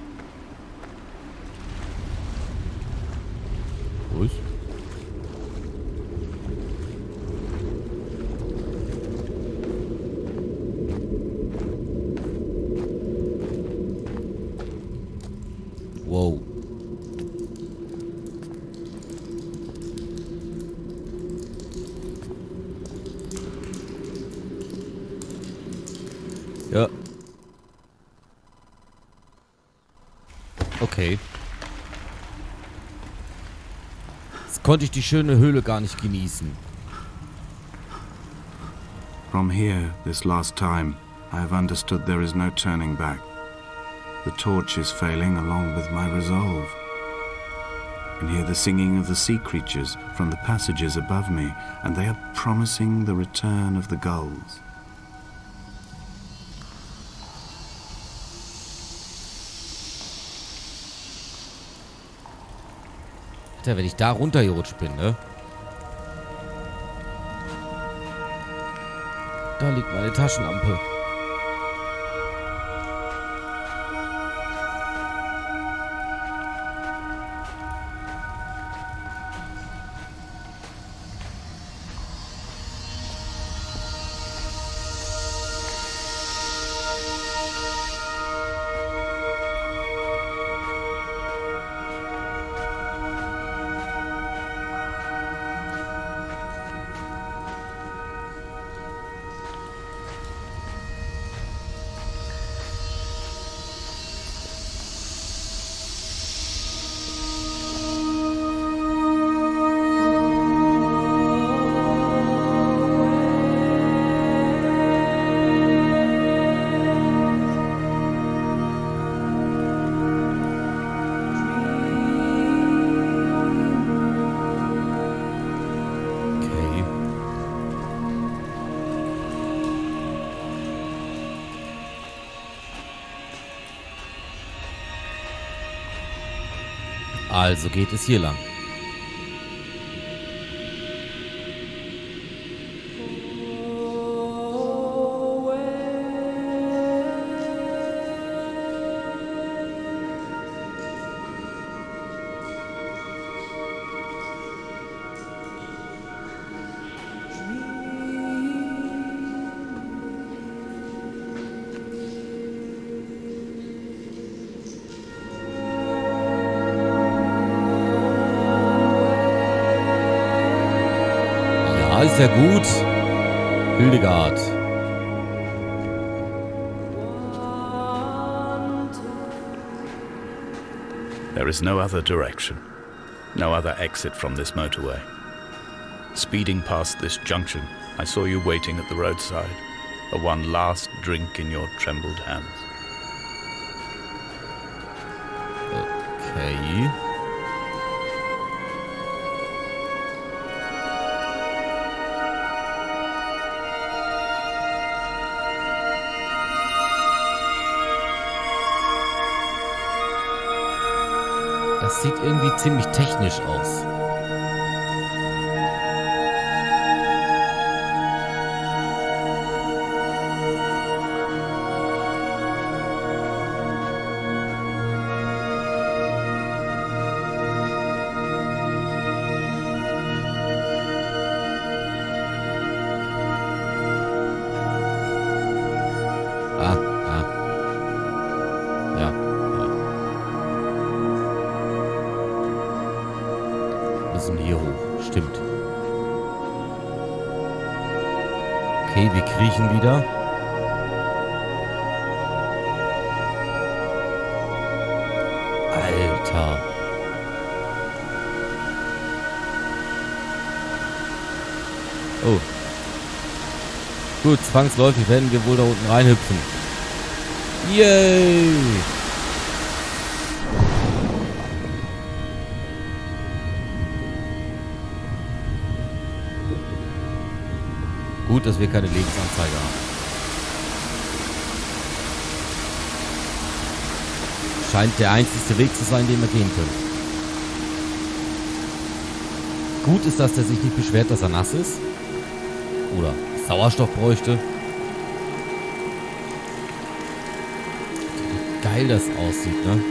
Ruhig. Wow. Okay. Jetzt konnte ich die schöne Höhle gar nicht genießen. From here, this last time, I have understood there is no turning back. The torch is failing along with my resolve. I can hear the singing of the sea creatures from the passages above me, and they are promising the return of the gulls. Alter, wenn ich da runtergerutscht bin, ne? Da liegt meine Taschenlampe. Also geht es hier lang. Ist ja gut. Hildegard. There is no other direction, no other exit from this motorway. Speeding past this junction, I saw you waiting at the roadside, a one last drink in your trembled hands. Okay. Das sieht irgendwie ziemlich technisch aus. Hier hoch. Stimmt. Okay, wir kriechen wieder. Alter. Oh. Gut, zwangsläufig werden wir wohl da unten reinhüpfen. Yay! Gut, dass wir keine Lebensanzeige haben. Scheint der einzigste Weg zu sein, den wir gehen können. Gut ist, dass der sich nicht beschwert, dass er nass ist. Oder Sauerstoff bräuchte. Wie geil das aussieht, ne?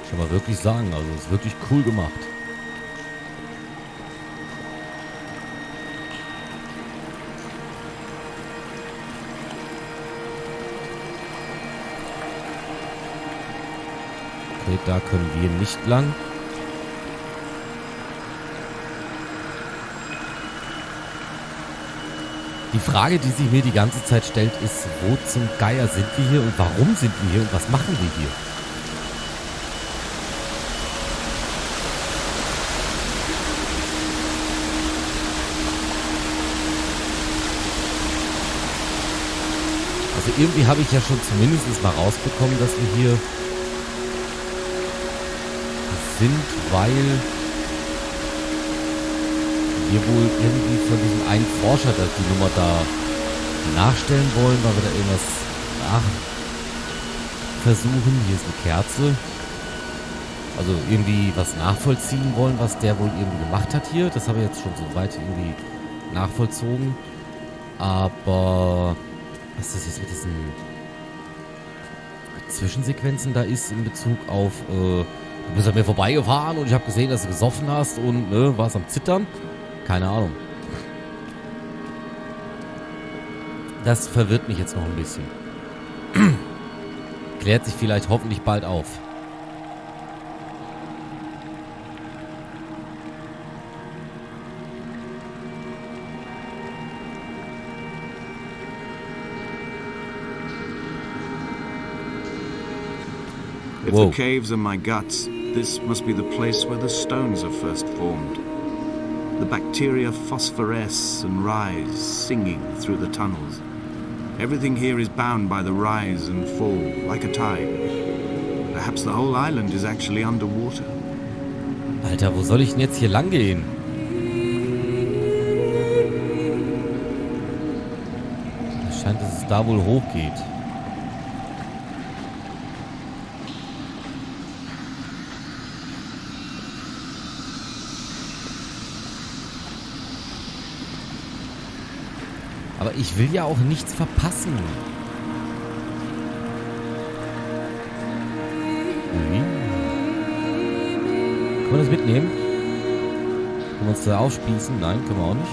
Kann man wirklich sagen, also ist wirklich cool gemacht. Okay, da können wir nicht lang. Die Frage, die sich mir die ganze Zeit stellt, ist, wo zum Geier sind wir hier und warum sind wir hier und was machen wir hier? Also irgendwie habe ich ja schon zumindest mal rausbekommen, dass wir hier sind, weil wir wohl irgendwie von diesem einen Forscher die Nummer da nachstellen wollen, weil wir da irgendwas versuchen. Hier ist eine Kerze. Also irgendwie was nachvollziehen wollen, was der wohl irgendwie gemacht hat hier. Das habe ich jetzt schon so weit irgendwie nachvollzogen. Aber was das jetzt mit diesen Zwischensequenzen da ist in Bezug auf, du bist an mir vorbeigefahren und ich habe gesehen, dass du gesoffen hast und warst am Zittern. Keine Ahnung. Das verwirrt mich jetzt noch ein bisschen. Klärt sich vielleicht hoffentlich bald auf. If the caves are my guts, this must be the place where the stones are first formed. The bacteria phosphoresce and rise, singing through the tunnels. Everything here is bound by the rise and fall, like a tide. Perhaps the whole island is actually underwater. Alter, wo soll ich denn jetzt hier lang gehen? Es scheint, dass es da wohl hochgeht. Aber ich will ja auch nichts verpassen. Können wir das mitnehmen? Können wir uns da aufspießen? Nein, können wir auch nicht.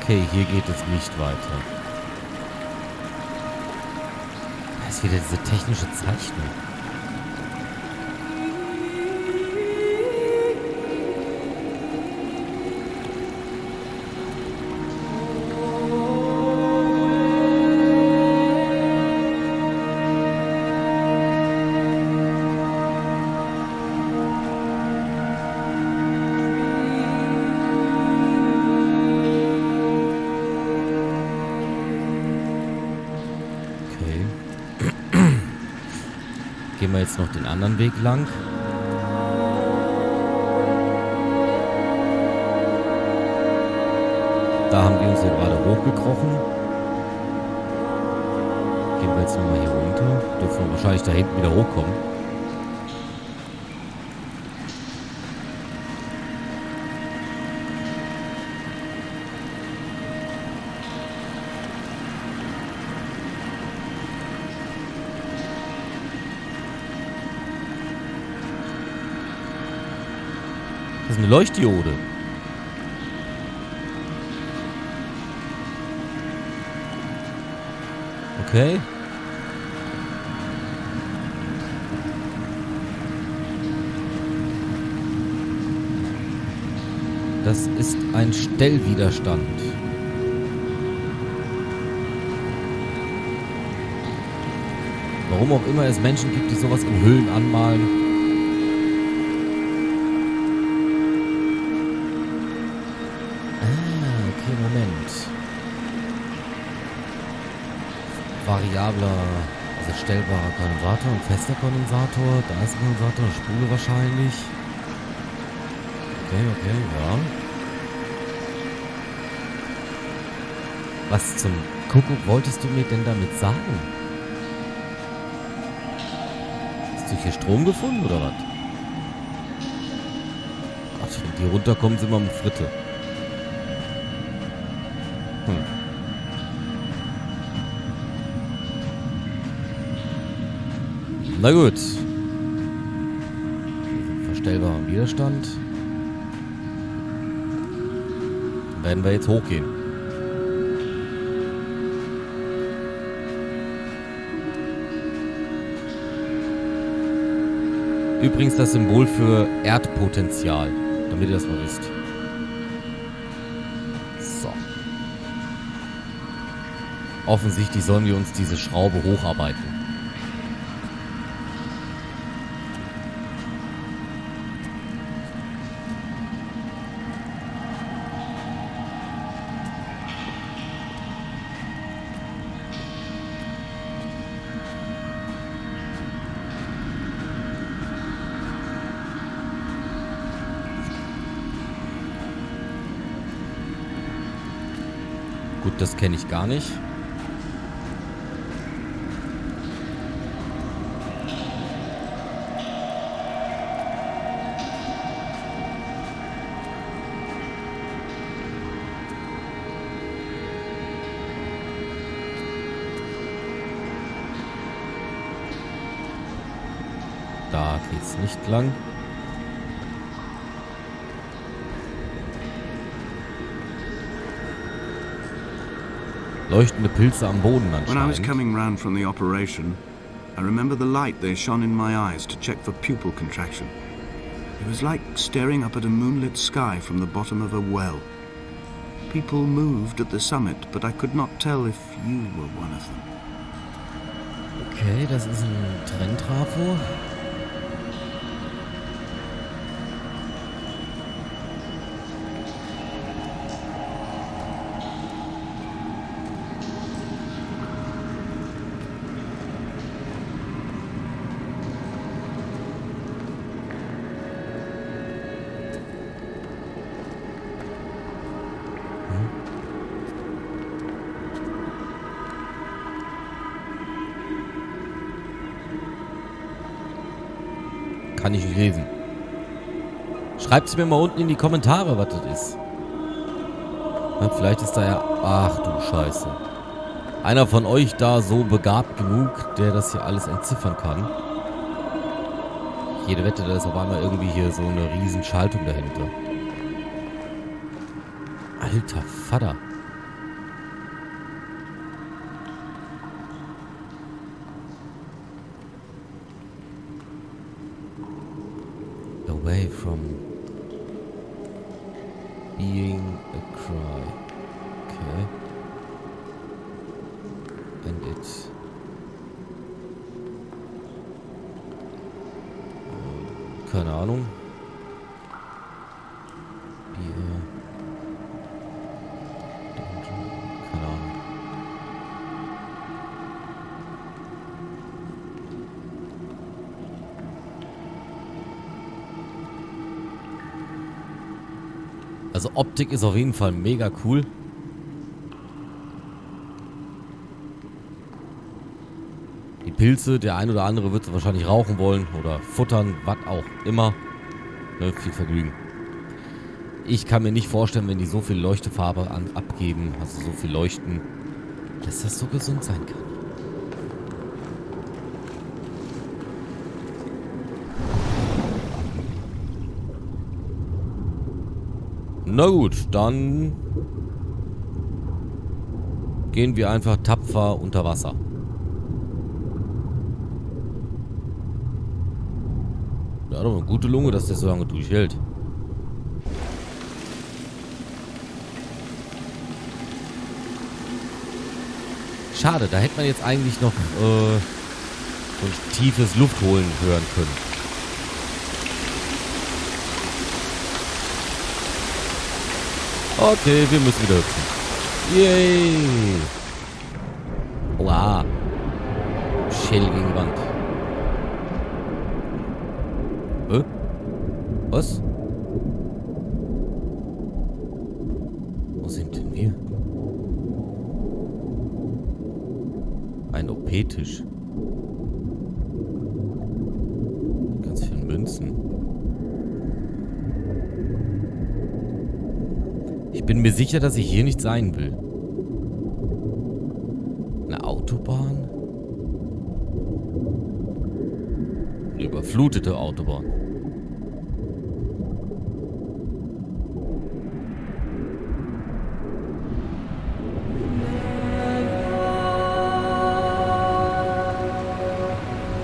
Okay, hier geht es nicht weiter. Da ist wieder diese technische Zeichnung. Gehen wir jetzt noch den anderen Weg lang. Da haben wir uns ja gerade hochgekrochen. Gehen wir jetzt nochmal hier runter. Dürfen wir wahrscheinlich da hinten wieder hochkommen. Das ist eine Leuchtdiode. Okay. Das ist ein Stellwiderstand. Warum auch immer es Menschen gibt, die sowas in Höhlen anmalen. Moment. Variabler, also stellbarer Kondensator und fester Kondensator. Da ist ein Kondensator, eine Spule wahrscheinlich. Okay, ja. Was zum Kuckuck wolltest du mir denn damit sagen? Hast du hier Strom gefunden oder was? Gott, wenn die runterkommen, sind wir am Fritte. Na gut. Verstellbarer Widerstand. Dann werden wir jetzt hochgehen. Übrigens das Symbol für Erdpotenzial, damit ihr das mal wisst. So. Offensichtlich sollen wir uns diese Schraube hocharbeiten. Gut, das kenne ich gar nicht. Da geht's nicht lang. Leuchtende Pilze am Boden When I was anscheinend. coming round from the operation, I remember the light they shone in my eyes to check for pupil contraction. It was like staring up at a moonlit sky from the bottom of a well. People moved at the summit, but I could not tell if you were one of them. Okay, das ist ein Trenntrafo. Kann ich nicht lesen. Schreibt es mir mal unten in die Kommentare, was das ist. Ja, vielleicht ist da ja... Ach du Scheiße. Einer von euch da so begabt genug, der das hier alles entziffern kann. Jede Wette, da ist auf einmal irgendwie hier so eine riesen Schaltung dahinter. Alter Vater. Away from being a cry. Okay. And it... keine Ahnung. Keine Ahnung. Also Optik ist auf jeden Fall mega cool. Die Pilze, der ein oder andere wird sie wahrscheinlich rauchen wollen oder futtern, was auch immer. Ne, viel Vergnügen. Ich kann mir nicht vorstellen, wenn die so viel Leuchtefarbe abgeben, also so viel leuchten, dass das so gesund sein kann. Na gut, dann gehen wir einfach tapfer unter Wasser. Ja, doch eine gute Lunge, dass der so lange durchhält. Schade, da hätte man jetzt eigentlich noch so ein tiefes Luftholen hören können. Okay, wir müssen wieder hüpfen. Yay! Wow. Schell gegen die Wand. Was? Wo sind denn wir? Ein OP-Tisch. Ganz viele Münzen. Ich bin mir sicher, dass ich hier nicht sein will. Eine Autobahn? Eine überflutete Autobahn.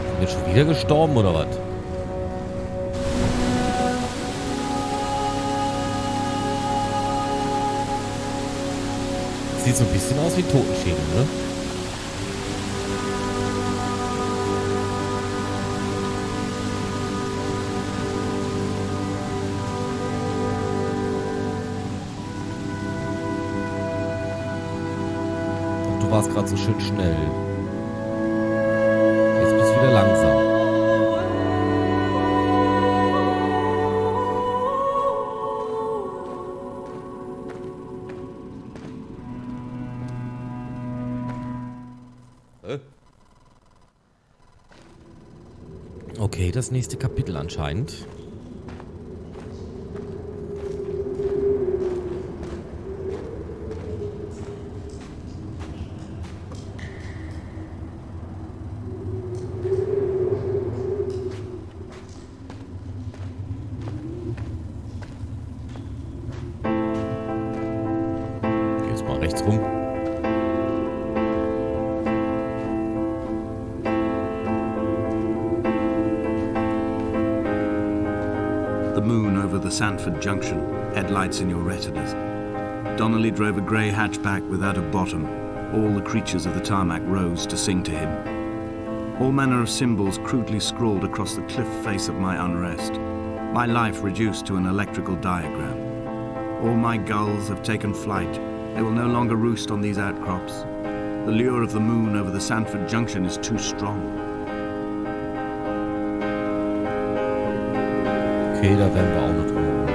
Sind wir schon wieder gestorben oder was? Sieht so ein bisschen aus wie Totenschädel, ne? Und du warst gerade so schön schnell. Jetzt bist du wieder langsam. Okay, das nächste Kapitel anscheinend. Jetzt mal rechts rum. The moon over the Sanford Junction, headlights in your retinas. Donnelly drove a grey hatchback without a bottom. All the creatures of the tarmac rose to sing to him. All manner of symbols crudely scrawled across the cliff face of my unrest. My life reduced to an electrical diagram. All my gulls have taken flight. They will no longer roost on these outcrops. The lure of the moon over the Sanford Junction is too strong. Okay, da werden wir auch noch drüber kommen.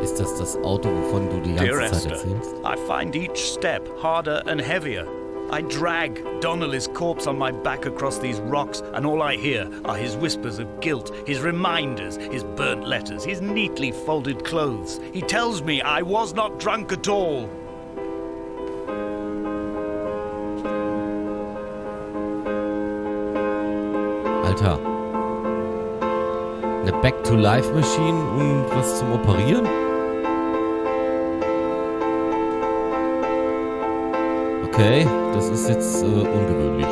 Ist das das Auto, wovon du die Dear ganze Zeit Esther, erzählst? I find each step harder and heavier. I drag Donnelly's corpse on my back across these rocks, and all I hear are his whispers of guilt, his reminders, his burnt letters, his neatly folded clothes. He tells me I was not drunk at all. Alter. Eine Back-to-Life-Machine und was zum Operieren? Okay, das ist jetzt ungewöhnlich.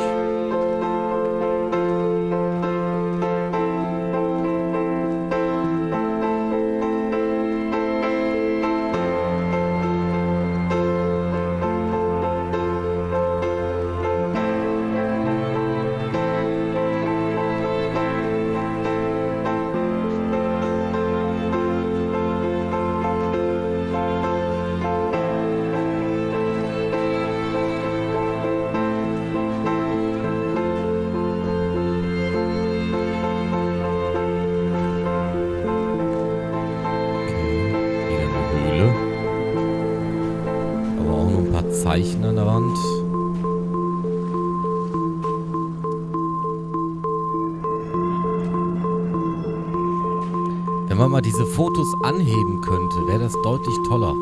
Zeichen an der Wand. Wenn man mal diese Fotos anheben könnte, wäre das deutlich toller.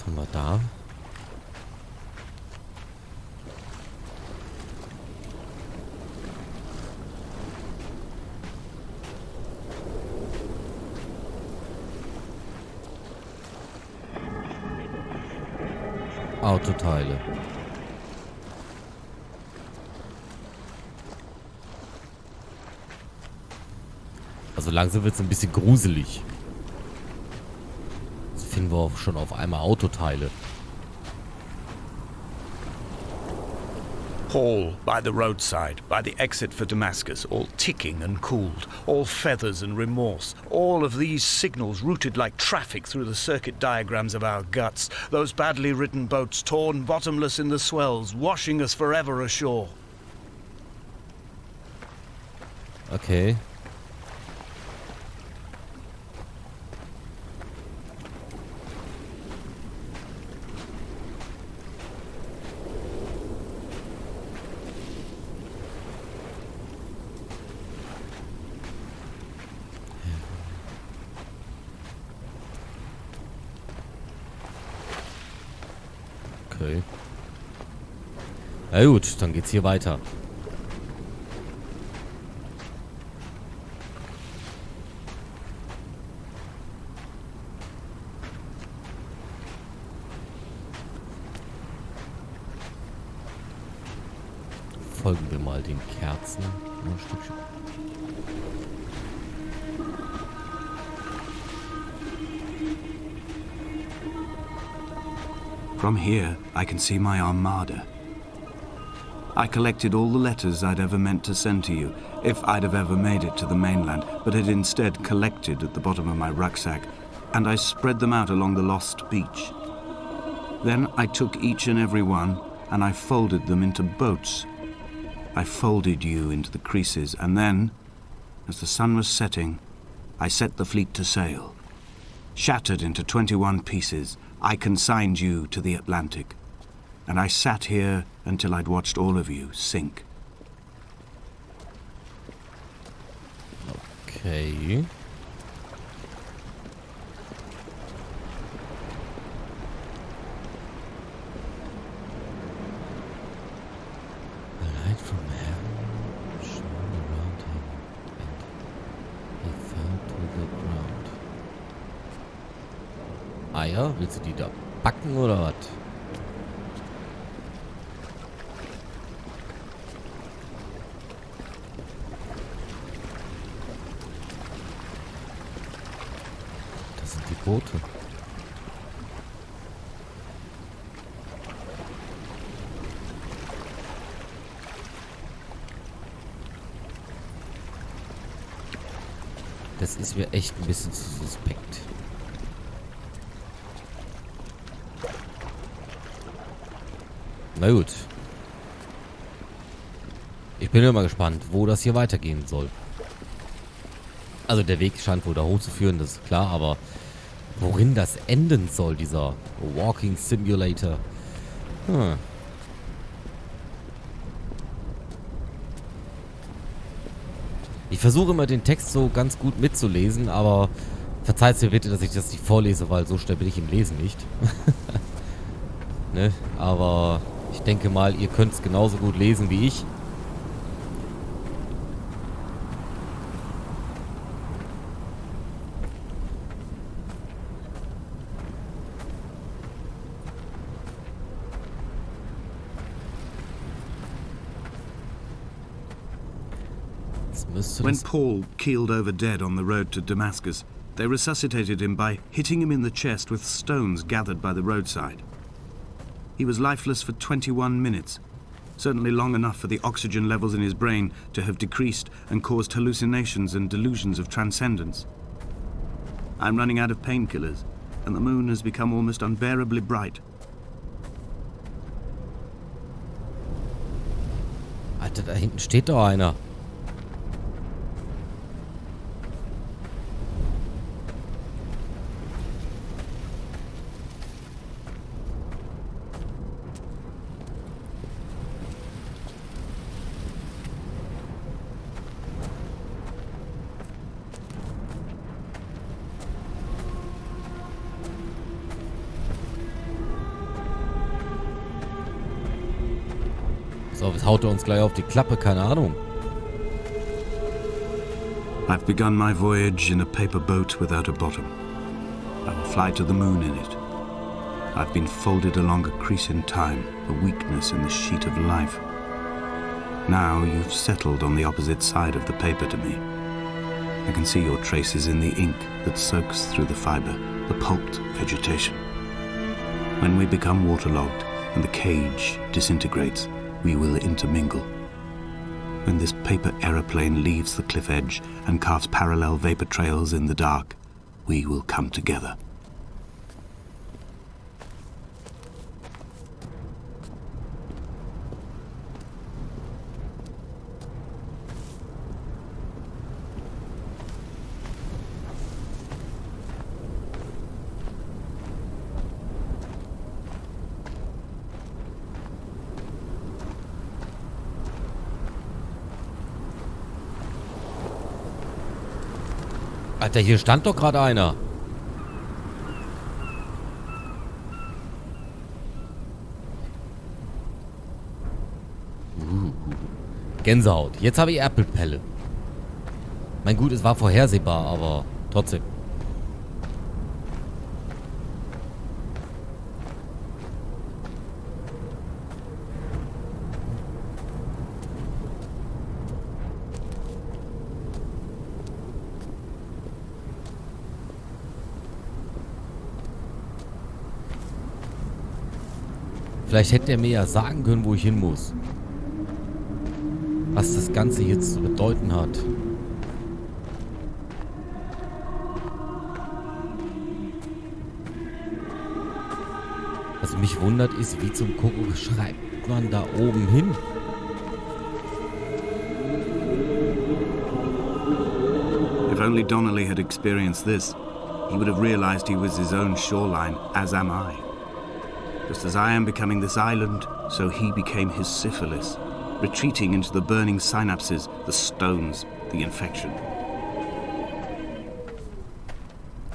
Haben wir da? Autoteile. Also langsam wird es ein bisschen gruselig. Jetzt finden wir auch schon auf einmal Autoteile. Hall by the roadside, by the exit for Damascus, all ticking and cooled, all feathers and remorse, all of these signals routed like traffic through the circuit diagrams of our guts, those badly written boats torn bottomless in the swells, washing us forever ashore. Okay. Okay. Na gut, dann geht's hier weiter. Folgen wir mal den Kerzen. Nur ein Stückchen. From here, I can see my armada. I collected all the letters I'd ever meant to send to you, if I'd have ever made it to the mainland, but had instead collected at the bottom of my rucksack, and I spread them out along the lost beach. Then I took each and every one, and I folded them into boats. I folded you into the creases, and then, as the sun was setting, I set the fleet to sail. Shattered into 21 pieces, I consigned you to the Atlantic, and I sat here until I'd watched all of you sink. Okay. A light from heaven shone around him, and he fell to the ground. Eier? Willst du die da backen oder was? Das sind die Boote. Das ist mir echt ein bisschen zu suspekt. Na gut. Ich bin immer gespannt, wo das hier weitergehen soll. Also der Weg scheint wohl da hochzuführen, das ist klar, aber worin das enden soll, dieser Walking Simulator. Ich versuche immer den Text so ganz gut mitzulesen, aber verzeiht mir bitte, dass ich das nicht vorlese, weil so schnell bin ich im Lesen nicht. Ne? Aber ich denke mal, ihr könnt es genauso gut lesen wie ich. When Paul keeled over dead on the road to Damascus, they resuscitated him by hitting him in the chest with stones gathered by the roadside. He was lifeless for 21 minutes, certainly long enough for the oxygen levels in his brain to have decreased and caused hallucinations and delusions of transcendence. I'm running out of painkillers, and the moon has become almost unbearably bright. Alter, da hinten steht doch einer. Was haut er uns gleich auf die Klappe? Keine Ahnung. I've begun my voyage in a paper boat without a bottom. I will fly to the moon in it. I've been folded along a crease in time, a weakness in the sheet of life. Now you've settled on the opposite side of the paper to me. I can see your traces in the ink that soaks through the fiber, the pulped vegetation. When we become waterlogged and the cage disintegrates, we will intermingle. When this paper aeroplane leaves the cliff edge and carves parallel vapor trails in the dark, we will come together. Alter, hier stand doch gerade einer. Gänsehaut. Jetzt habe ich Erpelpelle. Mein Gut, es war vorhersehbar, aber trotzdem. Vielleicht hätte er mir ja sagen können, wo ich hin muss. Was das Ganze jetzt zu bedeuten hat. Was mich wundert ist, wie zum Kuckuck schreibt man da oben hin? If only Donnelly had experienced this, he would have realized he was his own shoreline, as am I. Just as I am becoming this island, so he became his syphilis, retreating into the burning synapses, the stones, the infection.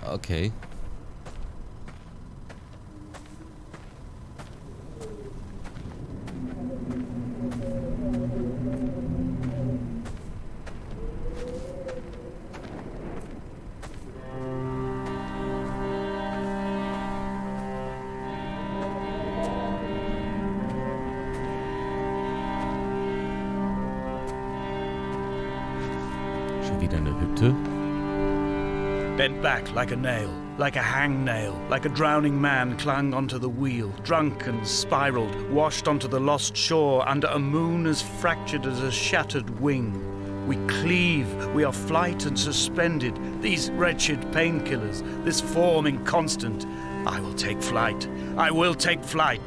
Okay. Wieder eine Hütte. Bent back like a nail, like a hangnail, like a drowning man clung onto the wheel, drunk and spiraled, washed onto the lost shore under a moon as fractured as a shattered wing. We cleave, we are flight and suspended, these wretched painkillers, this form inconstant. I will take flight, I will take flight.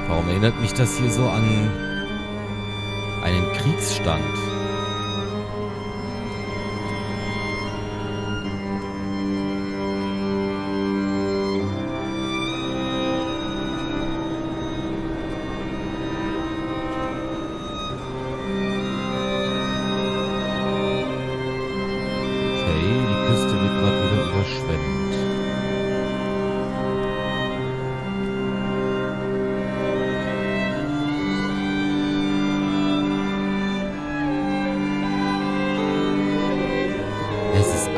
Warum erinnert mich das hier so an einen Kriegsstand? Okay, die Küste wird gerade wieder überschwemmt.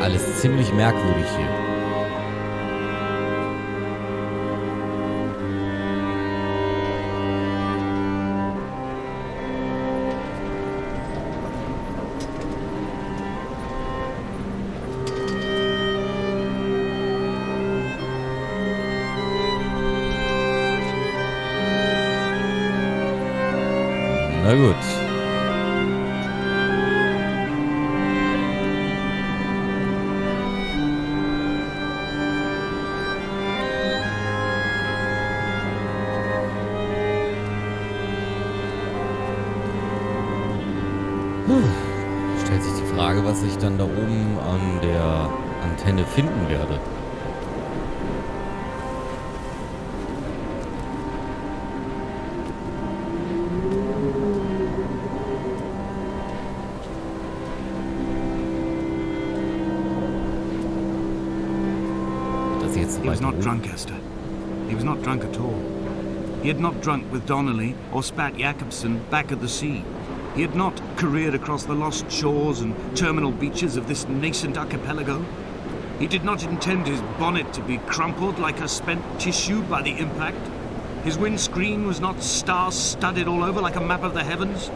Alles ziemlich merkwürdig hier. Na gut. Stellt sich die Frage, was ich dann da oben an der Antenne finden werde. He was weiter not hoch. drunk, Esther. He was not drunk at all. He had not drunk with Donnelly or spat Jakobsen back at the sea. He had not careered across the lost shores and terminal beaches of this nascent archipelago. He did not intend his bonnet to be crumpled like a spent tissue by the impact. His windscreen was not star-studded all over like a map of the heavens.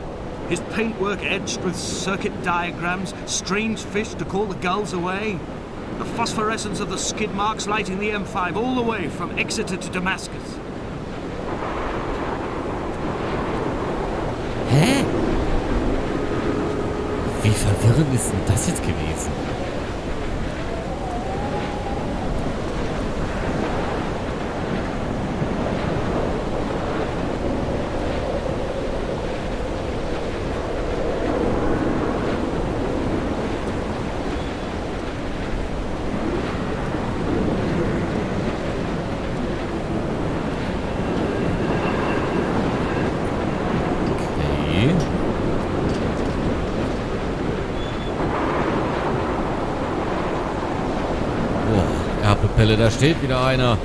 His paintwork edged with circuit diagrams, strange fish to call the gulls away. The phosphorescence of the skid marks lighting the M5 all the way from Exeter to Damascus. Hä? Wie verwirrend ist denn das jetzt gewesen? Okay. Boah, Erdbepelle, da steht wieder einer.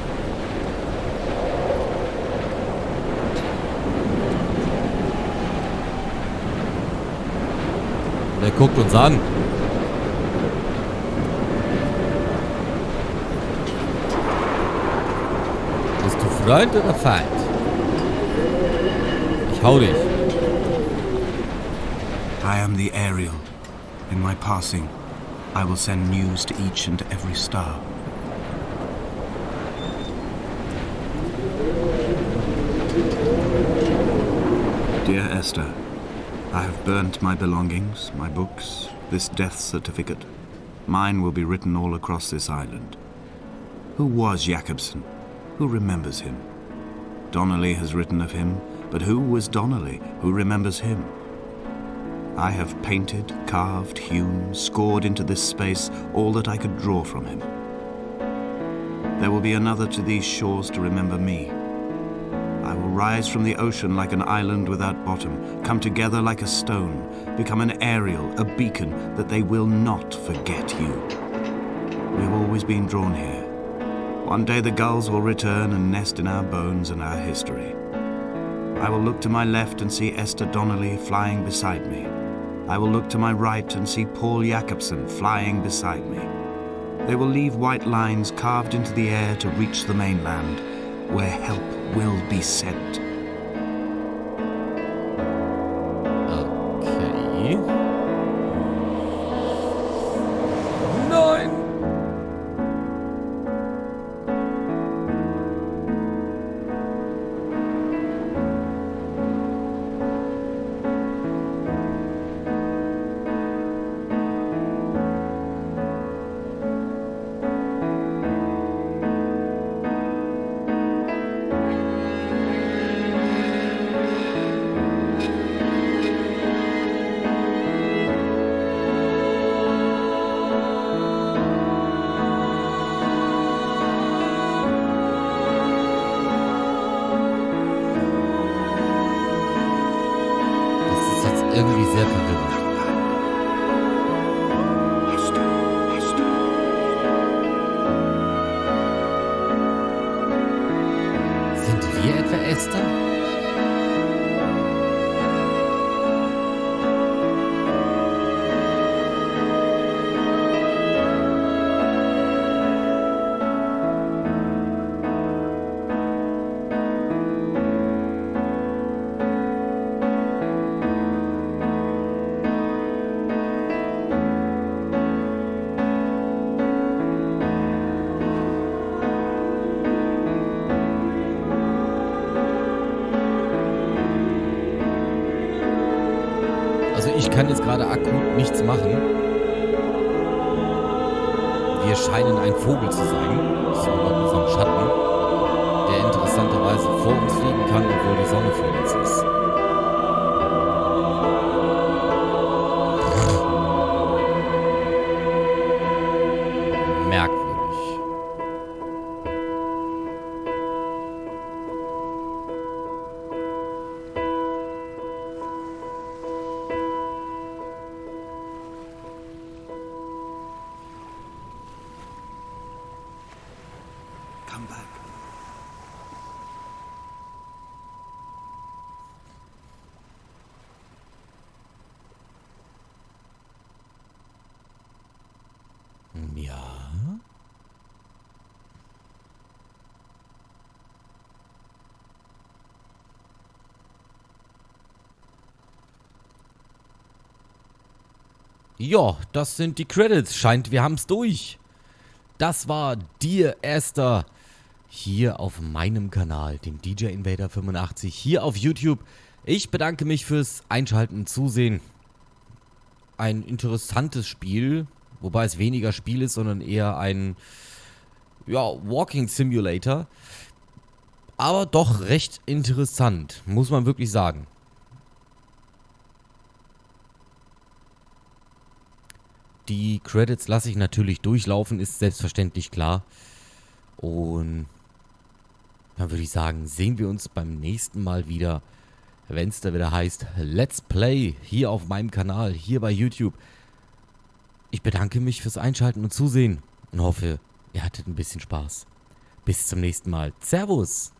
Der guckt uns an. Bist du Freund oder Feind? Ich hau dich. I am the Ariel. In my passing, I will send news to each and every star. Dear Esther, I have burnt my belongings, my books, this death certificate. Mine will be written all across this island. Who was Jakobsen? Who remembers him? Donnelly has written of him, but who was Donnelly? Who remembers him? I have painted, carved, hewn, scored into this space all that I could draw from him. There will be another to these shores to remember me. I will rise from the ocean like an island without bottom, come together like a stone, become an Ariel, a beacon that they will not forget you. We have always been drawn here. One day the gulls will return and nest in our bones and our history. I will look to my left and see Esther Donnelly flying beside me. I will look to my right and see Paul Jakobsen flying beside me. They will leave white lines carved into the air to reach the mainland, where help will be sent. Okay. Nein! Irgendwie sehr verwirrend. Sind wir etwa Esther? Also ich kann jetzt gerade akut nichts machen. Wir scheinen ein Vogel zu sein. So in unserem Schatten. Der interessanterweise vor uns fliegen kann, obwohl die Sonne vor uns ist. Merkwürdig. Ja, das sind die Credits. Scheint, wir haben es durch. Das war Dear Esther hier auf meinem Kanal, dem DJ Invader 85, hier auf YouTube. Ich bedanke mich fürs Einschalten und Zusehen. Ein interessantes Spiel, wobei es weniger Spiel ist, sondern eher ein Walking Simulator. Aber doch recht interessant, muss man wirklich sagen. Die Credits lasse ich natürlich durchlaufen, ist selbstverständlich klar. Und dann würde ich sagen, sehen wir uns beim nächsten Mal wieder, wenn es da wieder heißt Let's Play hier auf meinem Kanal, hier bei YouTube. Ich bedanke mich fürs Einschalten und Zusehen und hoffe, ihr hattet ein bisschen Spaß. Bis zum nächsten Mal. Servus!